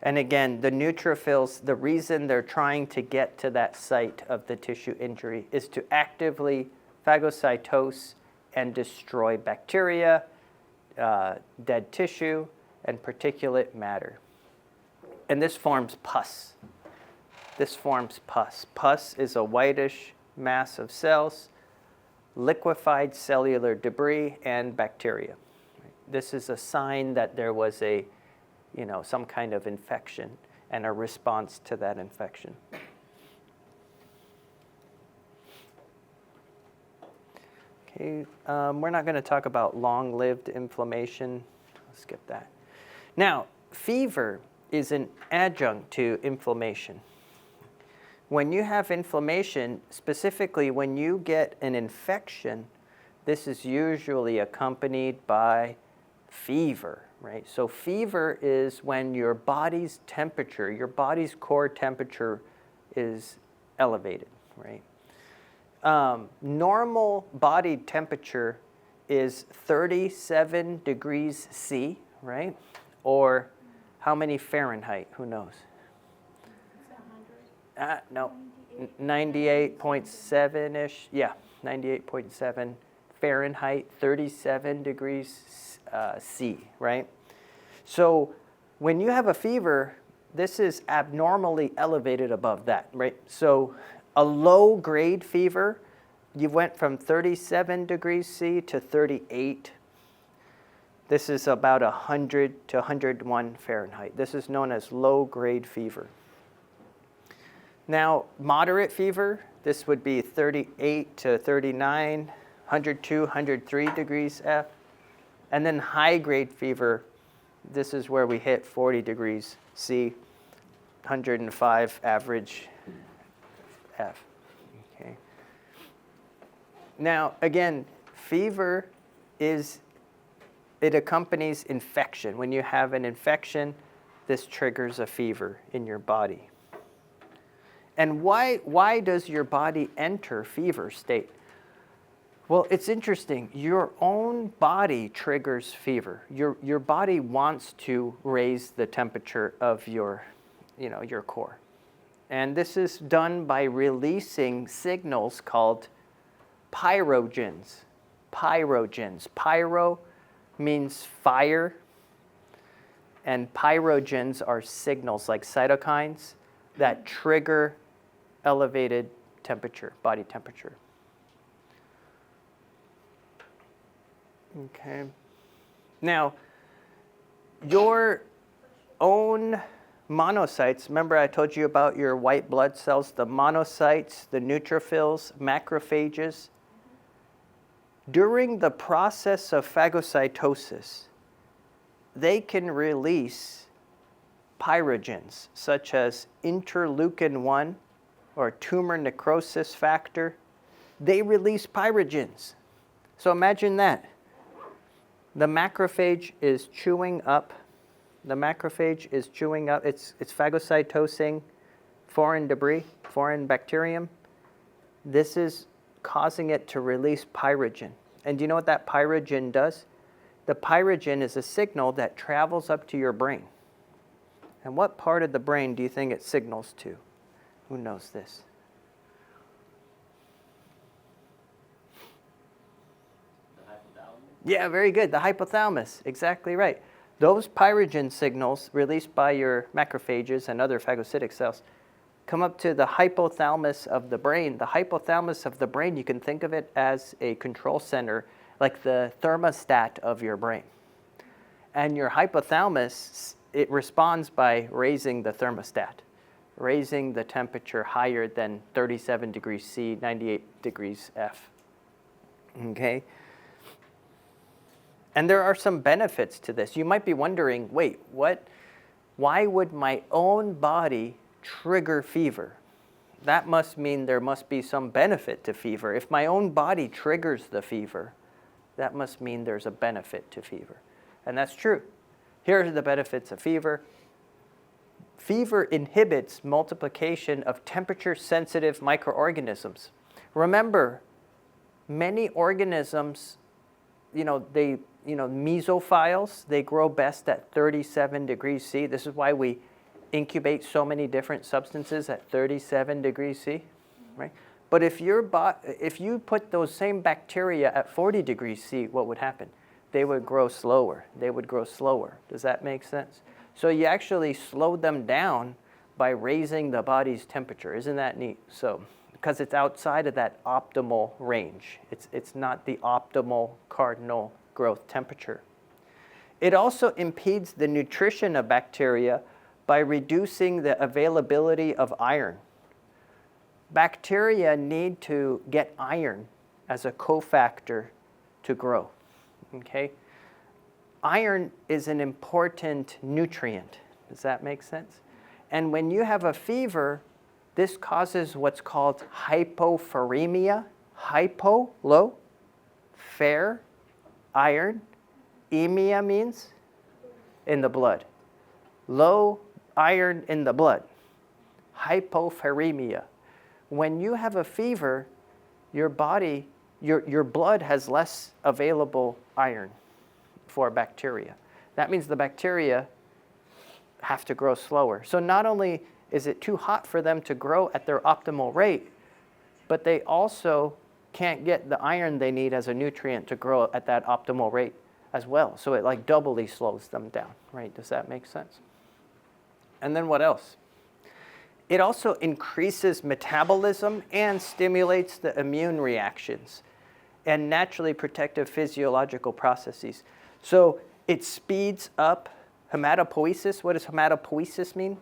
Speaker 1: And again, the neutrophils, the reason they're trying to get to that site of the tissue injury is to actively phagocytose and destroy bacteria, dead tissue, and particulate matter. And this forms pus. This forms pus. Pus is a whitish mass of cells, liquefied cellular debris, and bacteria. This is a sign that there was some kind of infection and a response to that infection. Okay, we're not going to talk about long-lived inflammation. I'll skip that. Now, fever is an adjunct to inflammation. When you have inflammation, specifically when you get an infection, this is usually accompanied by fever, right? So fever is when your body's temperature, your body's core temperature is elevated, right? Normal body temperature is 37 degrees C, right? Or how many Fahrenheit? Who knows? No, 98.7-ish. Yeah, 98.7 Fahrenheit, 37 degrees C, right? So when you have a fever, this is abnormally elevated above that, right? So a low-grade fever, you went from 37 degrees C to 38. This is about 100 to 101 Fahrenheit. This is known as low-grade fever. Now, moderate fever, this would be 38 to 39, 102, 103 degrees F. And then high-grade fever, this is where we hit 40 degrees C, 105 average F. Okay. Now, again, fever it accompanies infection. When you have an infection, this triggers a fever in your body. And why does your body enter fever state? Well, it's interesting. Your own body triggers fever. Your body wants to raise the temperature of your core. And this is done by releasing signals called pyrogens. Pyrogens. Pyro means fire, and pyrogens are signals like cytokines that trigger elevated temperature, body temperature. Okay. Now, your own monocytes, remember I told you about your white blood cells, the monocytes, the neutrophils, macrophages. During the process of phagocytosis, they can release pyrogens such as interleukin-1 or tumor necrosis factor. They release pyrogens. So imagine that. The macrophage is chewing up. The macrophage is chewing up. It's phagocytosing foreign debris, foreign bacterium. This is causing it to release pyrogen. And do you know what that pyrogen does? The pyrogen is a signal that travels up to your brain. And what part of the brain do you think it signals to? Who knows this?
Speaker 2: The hypothalamus?
Speaker 1: Yeah, very good. The hypothalamus. Exactly right. Those pyrogen signals released by your macrophages and other phagocytic cells come up to the hypothalamus of the brain. The hypothalamus of the brain, you can think of it as a control center, like the thermostat of your brain. And your hypothalamus, it responds by raising the thermostat, raising the temperature higher than 37 degrees C, 98 degrees F. Okay? And there are some benefits to this. You might be wondering, wait, why would my own body trigger fever? That must mean there must be some benefit to fever. If my own body triggers the fever, that must mean there's a benefit to fever. And that's true. Here are the benefits of fever. Fever inhibits multiplication of temperature-sensitive microorganisms. Remember, many organisms, mesophiles, they grow best at 37 degrees C. This is why we incubate so many different substances at 37 degrees C, right? But if you put those same bacteria at 40 degrees C, what would happen? They would grow slower. They would grow slower. Does that make sense? So you actually slow them down by raising the body's temperature. Isn't that neat? So, because it's outside of that optimal range. It's not the optimal cardinal growth temperature. It also impedes the nutrition of bacteria by reducing the availability of iron. Bacteria need to get iron as a cofactor to grow. Okay? Iron is an important nutrient. Does that make sense? And when you have a fever, this causes what's called hypopheremia. Hypo, low, fer, iron. Emia means in the blood. Low iron in the blood. Hypopheremia. When you have a fever, your body, your blood has less available iron for bacteria. That means the bacteria have to grow slower. So not only is it too hot for them to grow at their optimal rate, but they also can't get the iron they need as a nutrient to grow at that optimal rate as well. So it like doubly slows them down, right? Does that make sense? And then what else? It also increases metabolism and stimulates the immune reactions and naturally protective physiological processes. So it speeds up hematopoiesis. What does hematopoiesis mean?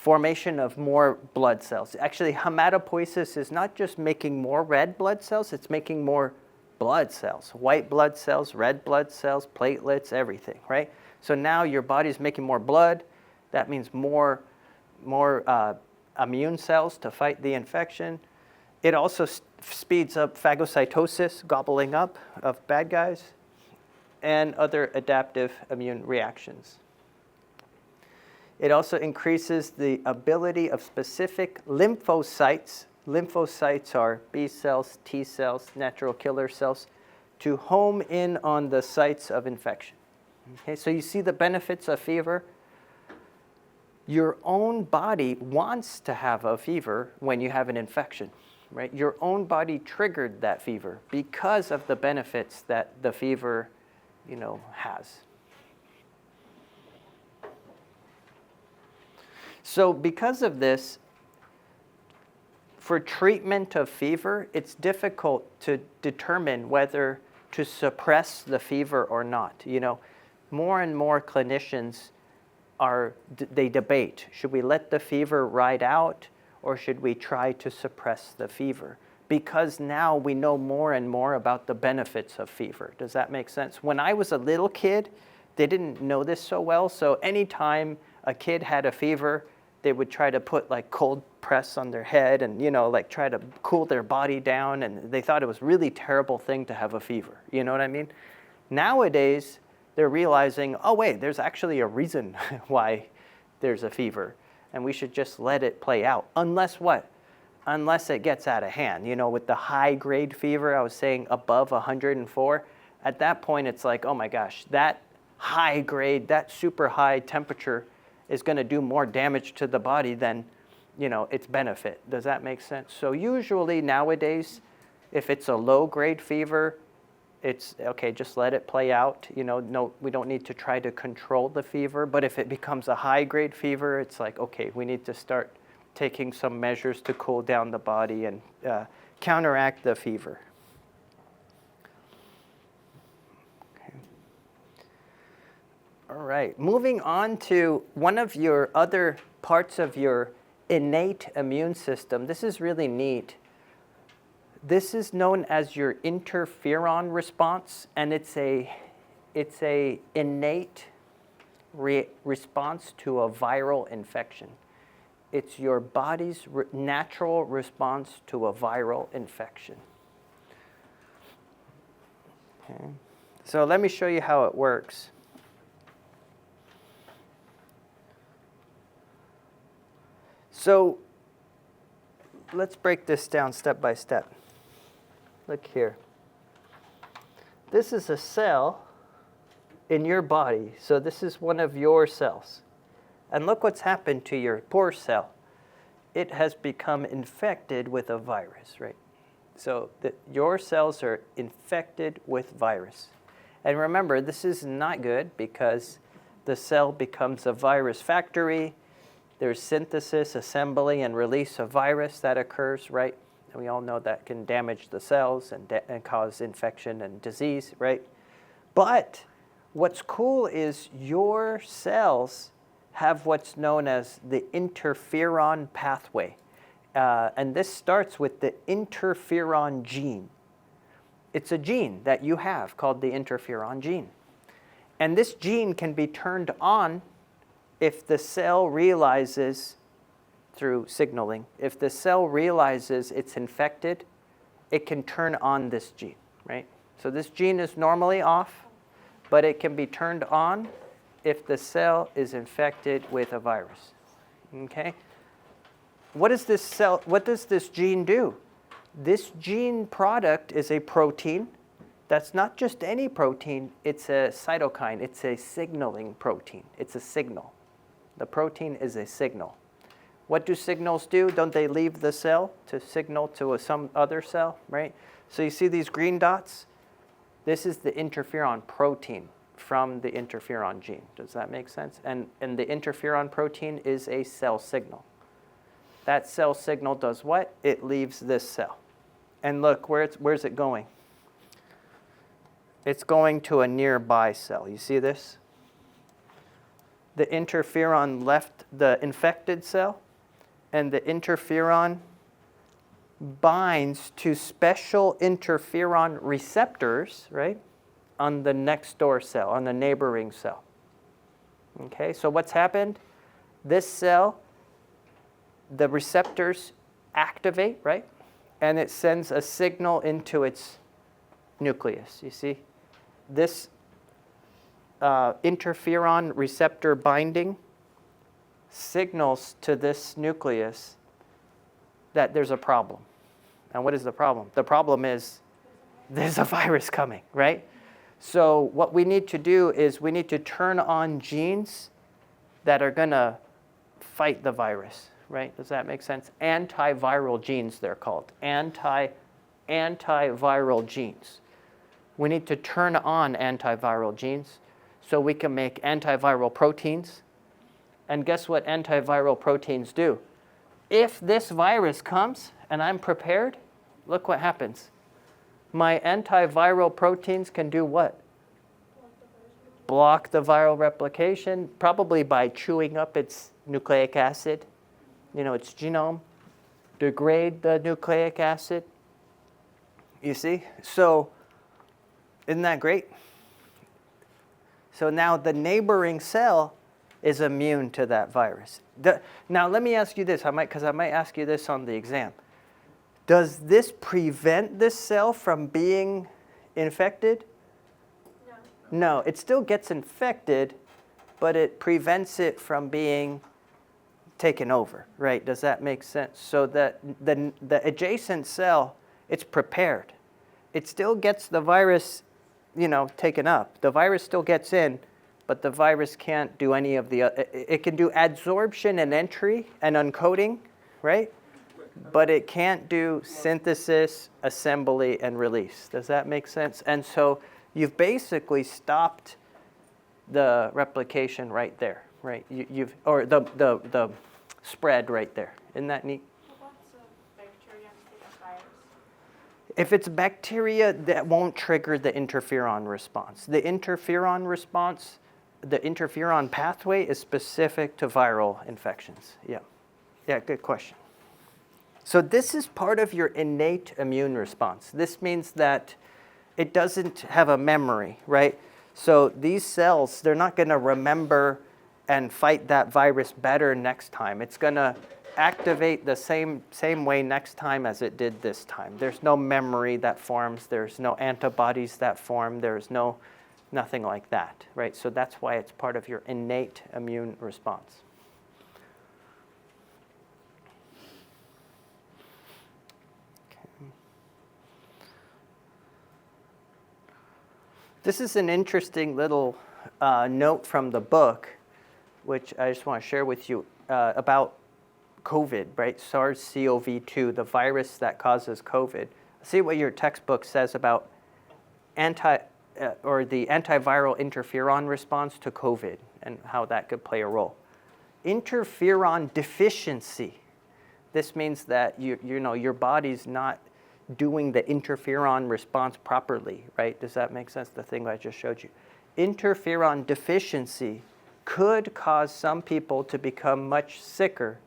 Speaker 1: formation of more blood cells. Actually, hematopoiesis is not just making more red blood cells, it's making more blood cells, white blood cells, red blood cells, platelets, everything, right? So now your body's making more blood. That means more immune cells to fight the infection. It also speeds up phagocytosis, gobbling up of bad guys, and other adaptive immune reactions. It also increases the ability of specific lymphocytes. Lymphocytes are B cells, T cells, natural killer cells, to home in on the sites of infection. Okay, so you see the benefits of fever. Your own body wants to have a fever when you have an infection, right? Your own body triggered that fever because of the benefits that the fever, has. So because of this, for treatment of fever, it's difficult to determine whether to suppress the fever or not. More and more clinicians they debate, should we let the fever ride out or should we try to suppress the fever? Because now we know more and more about the benefits of fever. Does that make sense? When I was a little kid, they didn't know this so well, so anytime a kid had a fever, they would try to put cold press on their head and try to cool their body down, and they thought it was a really terrible thing to have a fever. You know what I mean? Nowadays, they're realizing, oh wait, there's actually a reason why there's a fever, and we should just let it play out. Unless what? Unless it gets out of hand. With the high grade fever, I was saying above 104, at that point it's like, oh my gosh, that high grade, that super high temperature is going to do more damage to the body than its benefit. Does that make sense? So usually nowadays, if it's a low grade fever, it's okay, just let it play out. No, we don't need to try to control the fever. But if it becomes a high grade fever, it's like, okay, we need to start taking some measures to cool down the body and counteract the fever. Okay. All right, moving on to one of your other parts of your innate immune system. This is really neat. This is known as your interferon response, and it's a innate response to a viral infection. It's your body's natural response to a viral infection. Okay. So let me show you how it works. So let's break this down step by step. Look here. This is a cell in your body. So this is one of your cells. And look what's happened to your poor cell. It has become infected with a virus, right? So your cells are infected with virus. And remember, this is not good because the cell becomes a virus factory. There's synthesis, assembly, and release of virus that occurs, right? And we all know that can damage the cells and cause infection and disease, right? But what's cool is your cells have what's known as the interferon pathway. And this starts with the interferon gene. It's a gene that you have called the interferon gene. And this gene can be turned on if the cell realizes, through signaling, if the cell realizes it's infected, it can turn on this gene, right? So this gene is normally off, but it can be turned on if the cell is infected with a virus, okay? What does this gene do? This gene product is a protein. That's not just any protein, it's a cytokine. It's a signaling protein. It's a signal. The protein is a signal. What do signals do? Don't they leave the cell to signal to some other cell, right? So you see these green dots? This is the interferon protein from the interferon gene. Does that make sense? And the interferon protein is a cell signal. That cell signal does what? It leaves this cell. And look, where's it going? It's going to a nearby cell. You see this? The interferon left the infected cell, and the interferon binds to special interferon receptors, right, on the next door cell, on the neighboring cell. Okay, so what's happened? This cell, the receptors activate, right, and it sends a signal into its nucleus. You see, this interferon receptor binding signals to this nucleus that there's a problem. And what is the problem? The problem is there's a virus coming, right? So what we need to do is we need to turn on genes that are going to fight the virus, right? Does that make sense? Antiviral genes, they're called. Antiviral genes. We need to turn on antiviral genes so we can make antiviral proteins. And guess what antiviral proteins do? If this virus comes and I'm prepared, look what happens. My antiviral proteins can do what? Block the viral replication, probably by chewing up its nucleic acid, its genome, degrade the nucleic acid. You see? So, isn't that great? So now the neighboring cell is immune to that virus. Now let me ask you this, because I might ask you this on the exam. Does this prevent this cell from being infected? No, it still gets infected, but it prevents it from being taken over, right? Does that make sense? So that the adjacent cell, it's prepared. It still gets the virus, taken up. The virus still gets in, but the virus can't do any of the, it can do adsorption and entry and uncoding, right? But it can't do synthesis, assembly, and release. Does that make sense? And so you've basically stopped the replication right there, right? Or the spread right there. Isn't that neat?
Speaker 4: What's a bacteria instead of virus?
Speaker 1: If it's bacteria, that won't trigger the interferon response. The interferon response, the interferon pathway is specific to viral infections. Yeah, good question. So this is part of your innate immune response. This means that it doesn't have a memory, right? So these cells, they're not going to remember and fight that virus better next time. It's going to activate the same way next time as it did this time. There's no memory that forms. There's no antibodies that form. There's nothing like that, right? So that's why it's part of your innate immune response. This is an interesting little note from the book, which I just want to share with you about COVID, right? SARS-CoV-2, the virus that causes COVID. See what your textbook says about the antiviral interferon response to COVID and how that could play a role. Interferon deficiency. This means that your body's not doing the interferon response properly, right? Does that make sense? The thing I just showed you. Interferon deficiency could cause some people to become much sicker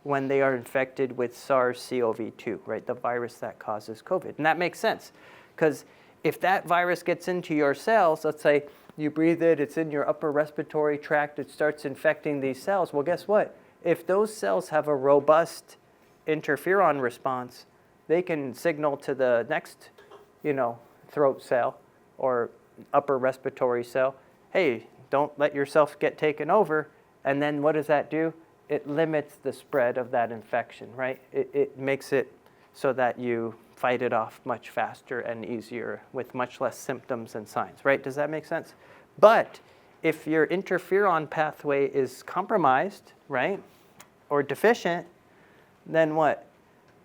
Speaker 1: when they are infected with SARS-CoV-2, right? The virus that causes COVID. And that makes sense, because if that virus gets into your cells, let's say you breathe it, it's in your upper respiratory tract, it starts infecting these cells. Well, guess what? If those cells have a robust interferon response, they can signal to the next, throat cell or upper respiratory cell, hey, don't let yourself get taken over. And then what does that do? It limits the spread of that infection, right? It makes it so that you fight it off much faster and easier with much less symptoms and signs, right? Does that make sense? But if your interferon pathway is compromised, right, or deficient, then what?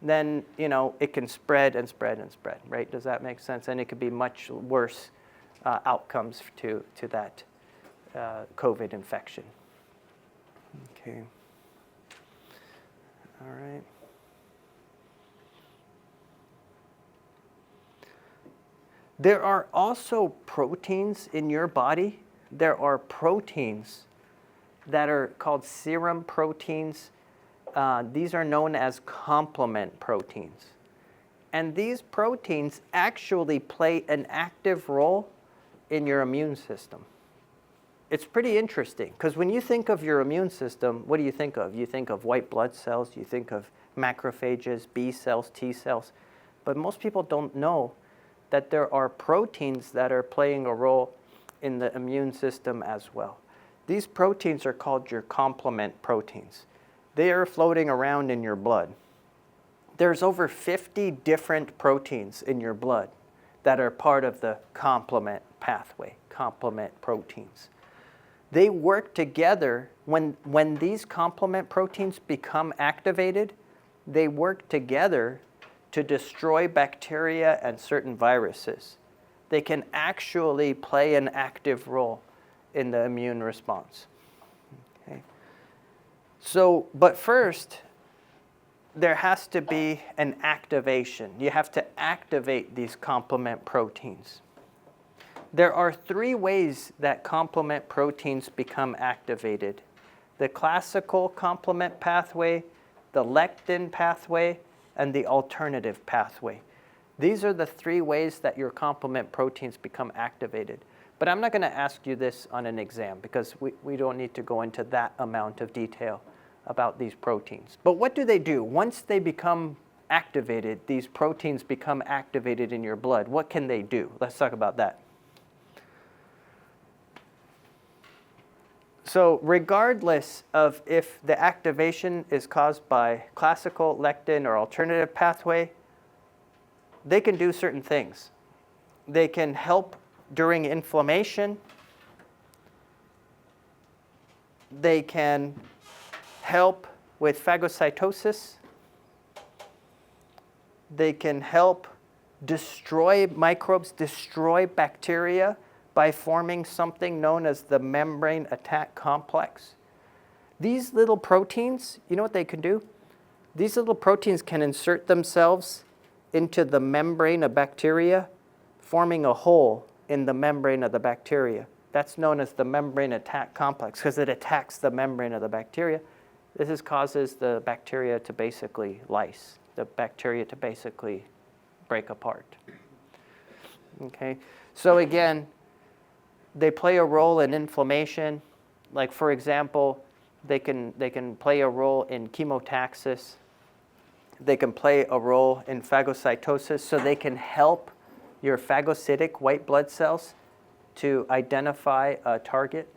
Speaker 1: Then, it can spread and spread and spread, right? Does that make sense? And it could be much worse outcomes to that COVID infection. Okay. All right. There are also proteins in your body. There are proteins that are called serum proteins. These are known as complement proteins. And these proteins actually play an active role in your immune system. It's pretty interesting, because when you think of your immune system, what do you think of? You think of white blood cells, you think of macrophages, B cells, T cells. But most people don't know that there are proteins that are playing a role in the immune system as well. These proteins are called your complement proteins. They are floating around in your blood. There's over 50 different proteins in your blood that are part of the complement pathway, complement proteins. They work together. When these complement proteins become activated, they work together to destroy bacteria and certain viruses. They can actually play an active role in the immune response. Okay. So, but first, there has to be an activation. You have to activate these complement proteins. There are 3 ways that complement proteins become activated: the classical complement pathway, the lectin pathway, and the alternative pathway. These are the 3 ways that your complement proteins become activated. But I'm not going to ask you this on an exam, because we don't need to go into that amount of detail about these proteins. But what do they do? Once they become activated, these proteins become activated in your blood, what can they do? Let's talk about that. So regardless of if the activation is caused by classical, lectin, or alternative pathway, they can do certain things. They can help during inflammation. They can help with phagocytosis. They can help destroy microbes, destroy bacteria by forming something known as the membrane attack complex. These little proteins, you know what they can do? These little proteins can insert themselves into the membrane of bacteria, forming a hole in the membrane of the bacteria. That's known as the membrane attack complex, because it attacks the membrane of the bacteria. This causes the bacteria to basically lyse, the bacteria to basically break apart. Okay, so again, they play a role in inflammation. Like, for example, they can play a role in chemotaxis. They can play a role in phagocytosis, so they can help your phagocytic white blood cells to identify a target.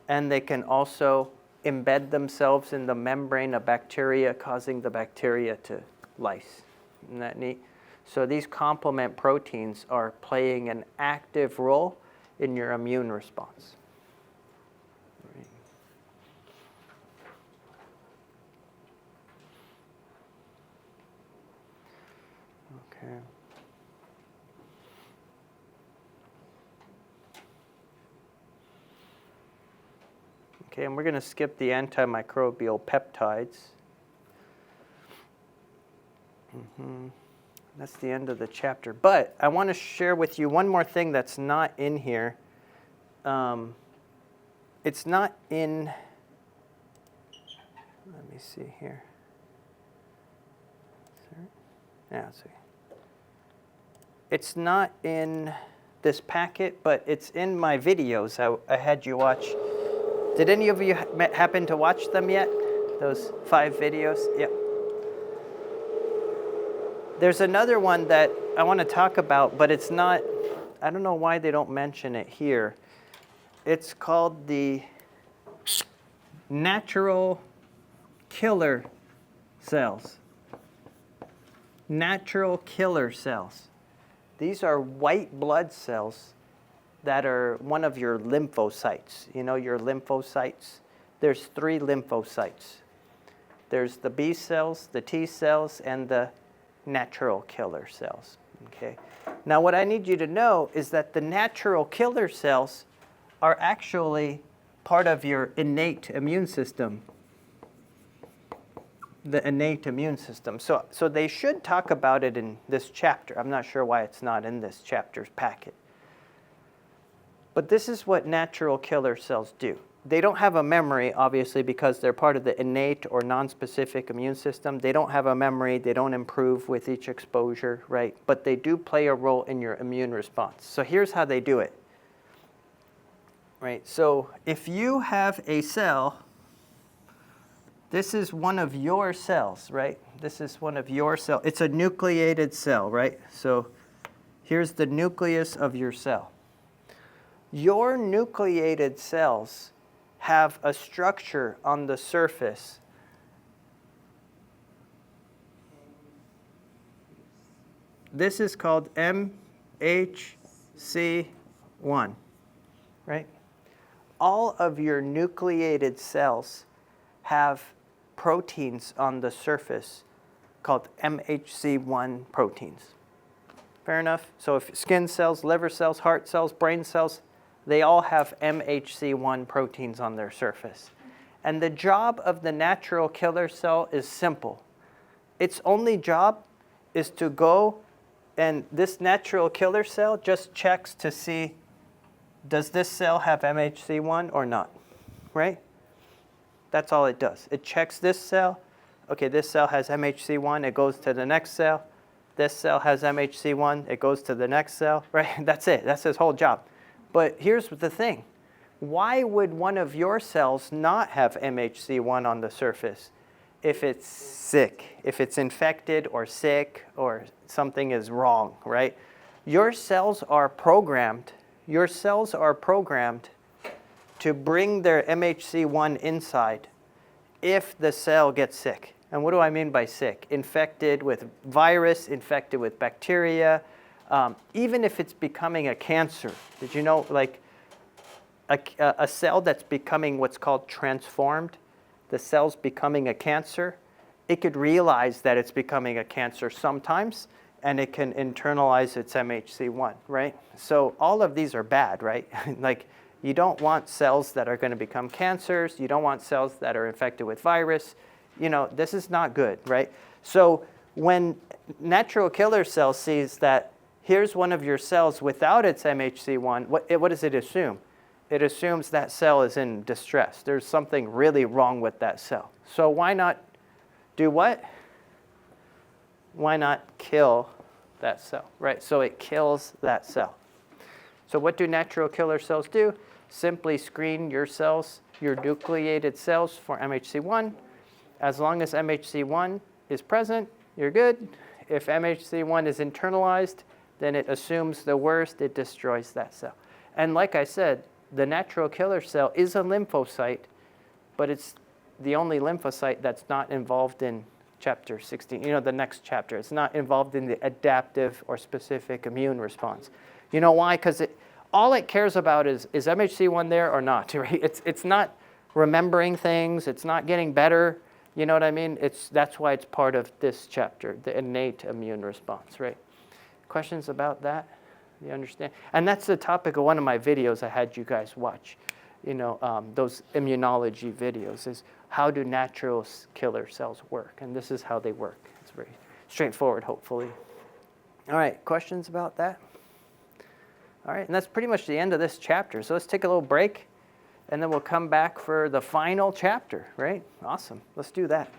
Speaker 1: And they can also embed themselves in the membrane of bacteria, causing the bacteria to lyse. Isn't that neat? So these complement proteins are playing an active role in your immune response. Okay. Okay, and we're going to skip the antimicrobial peptides. That's the end of the chapter. But I want to share with you one more thing that's not in here. It's not in, let me see here. Yeah, see. It's not in this packet, but it's in my videos I had you watch. Did any of you happen to watch them yet? Those 5 videos? Yep. There's another one that I want to talk about, but it's not, I don't know why they don't mention it here. It's called the natural killer cells. Natural killer cells. These are white blood cells that are one of your lymphocytes. You know your lymphocytes? There's 3 lymphocytes. There's the B cells, the T cells, and the natural killer cells. Okay. Now what I need you to know is that the natural killer cells are actually part of your innate immune system. The innate immune system. So they should talk about it in this chapter. I'm not sure why it's not in this chapter's packet. But this is what natural killer cells do. they don't have a memory, obviously, because they're part of the innate or nonspecific immune system. They don't have a memory. They don't improve with each exposure, right? But they do play a role in your immune response. So here's how they do it, right? So if you have a cell, this is one of your cells, right? This is one of your cells. It's a nucleated cell, right? So here's the nucleus of your cell. Your nucleated cells have a structure on the surface this is called MHC1, right? All of your nucleated cells have proteins on the surface called MHC1 proteins. Fair enough? So if skin cells, liver cells, heart cells, brain cells, they all have MHC1 proteins on their surface. And the job of the natural killer cell is simple. Its only job is to go, and this natural killer cell just checks to see, does this cell have MHC1 or not, right? That's all it does. It checks this cell. Okay, this cell has MHC1, it goes to the next cell. This cell has MHC1, it goes to the next cell, right? That's it. That's its whole job. But here's the thing. Why would one of your cells not have MHC1 on the surface if it's sick, if it's infected or sick or something is wrong, right? Your cells are programmed to bring their MHC1 inside if the cell gets sick. And what do I mean by sick? Infected with virus, infected with bacteria, even if it's becoming a cancer. Did you know, like, a cell that's becoming what's called transformed, the cell's becoming a cancer, it could realize that it's becoming a cancer sometimes, and it can internalize its MHC1, right? So all of these are bad, right? Like, you don't want cells that are going to become cancers. You don't want cells that are infected with virus. You know, this is not good, right? So when natural killer cell sees that here's one of your cells without its MHC1, what does it assume? It assumes that cell is in distress. There's something really wrong with that cell. So why not do what? Why not kill that cell, right? So it kills that cell. So what do natural killer cells do? Simply screen your cells, your nucleated cells for MHC1. As long as MHC1 is present, you're good. If MHC1 is internalized, then it assumes the worst, it destroys that cell. And like I said, the natural killer cell is a lymphocyte, but it's the only lymphocyte that's not involved in chapter 16, the next chapter. It's not involved in the adaptive or specific immune response. You know why? Because all it cares about is MHC1 there or not, right? It's not remembering things. It's not getting better. You know what I mean? That's why it's part of this chapter, the innate immune response, right? Questions about that? You understand? And that's the topic of one of my videos I had you guys watch. Those immunology videos is how do natural killer cells work? And this is how they work. It's very straightforward, hopefully. All right, questions about that? All right, and that's pretty much the end of this chapter. So let's take a little break, and then we'll come back for the final chapter, right? Awesome. Let's do that.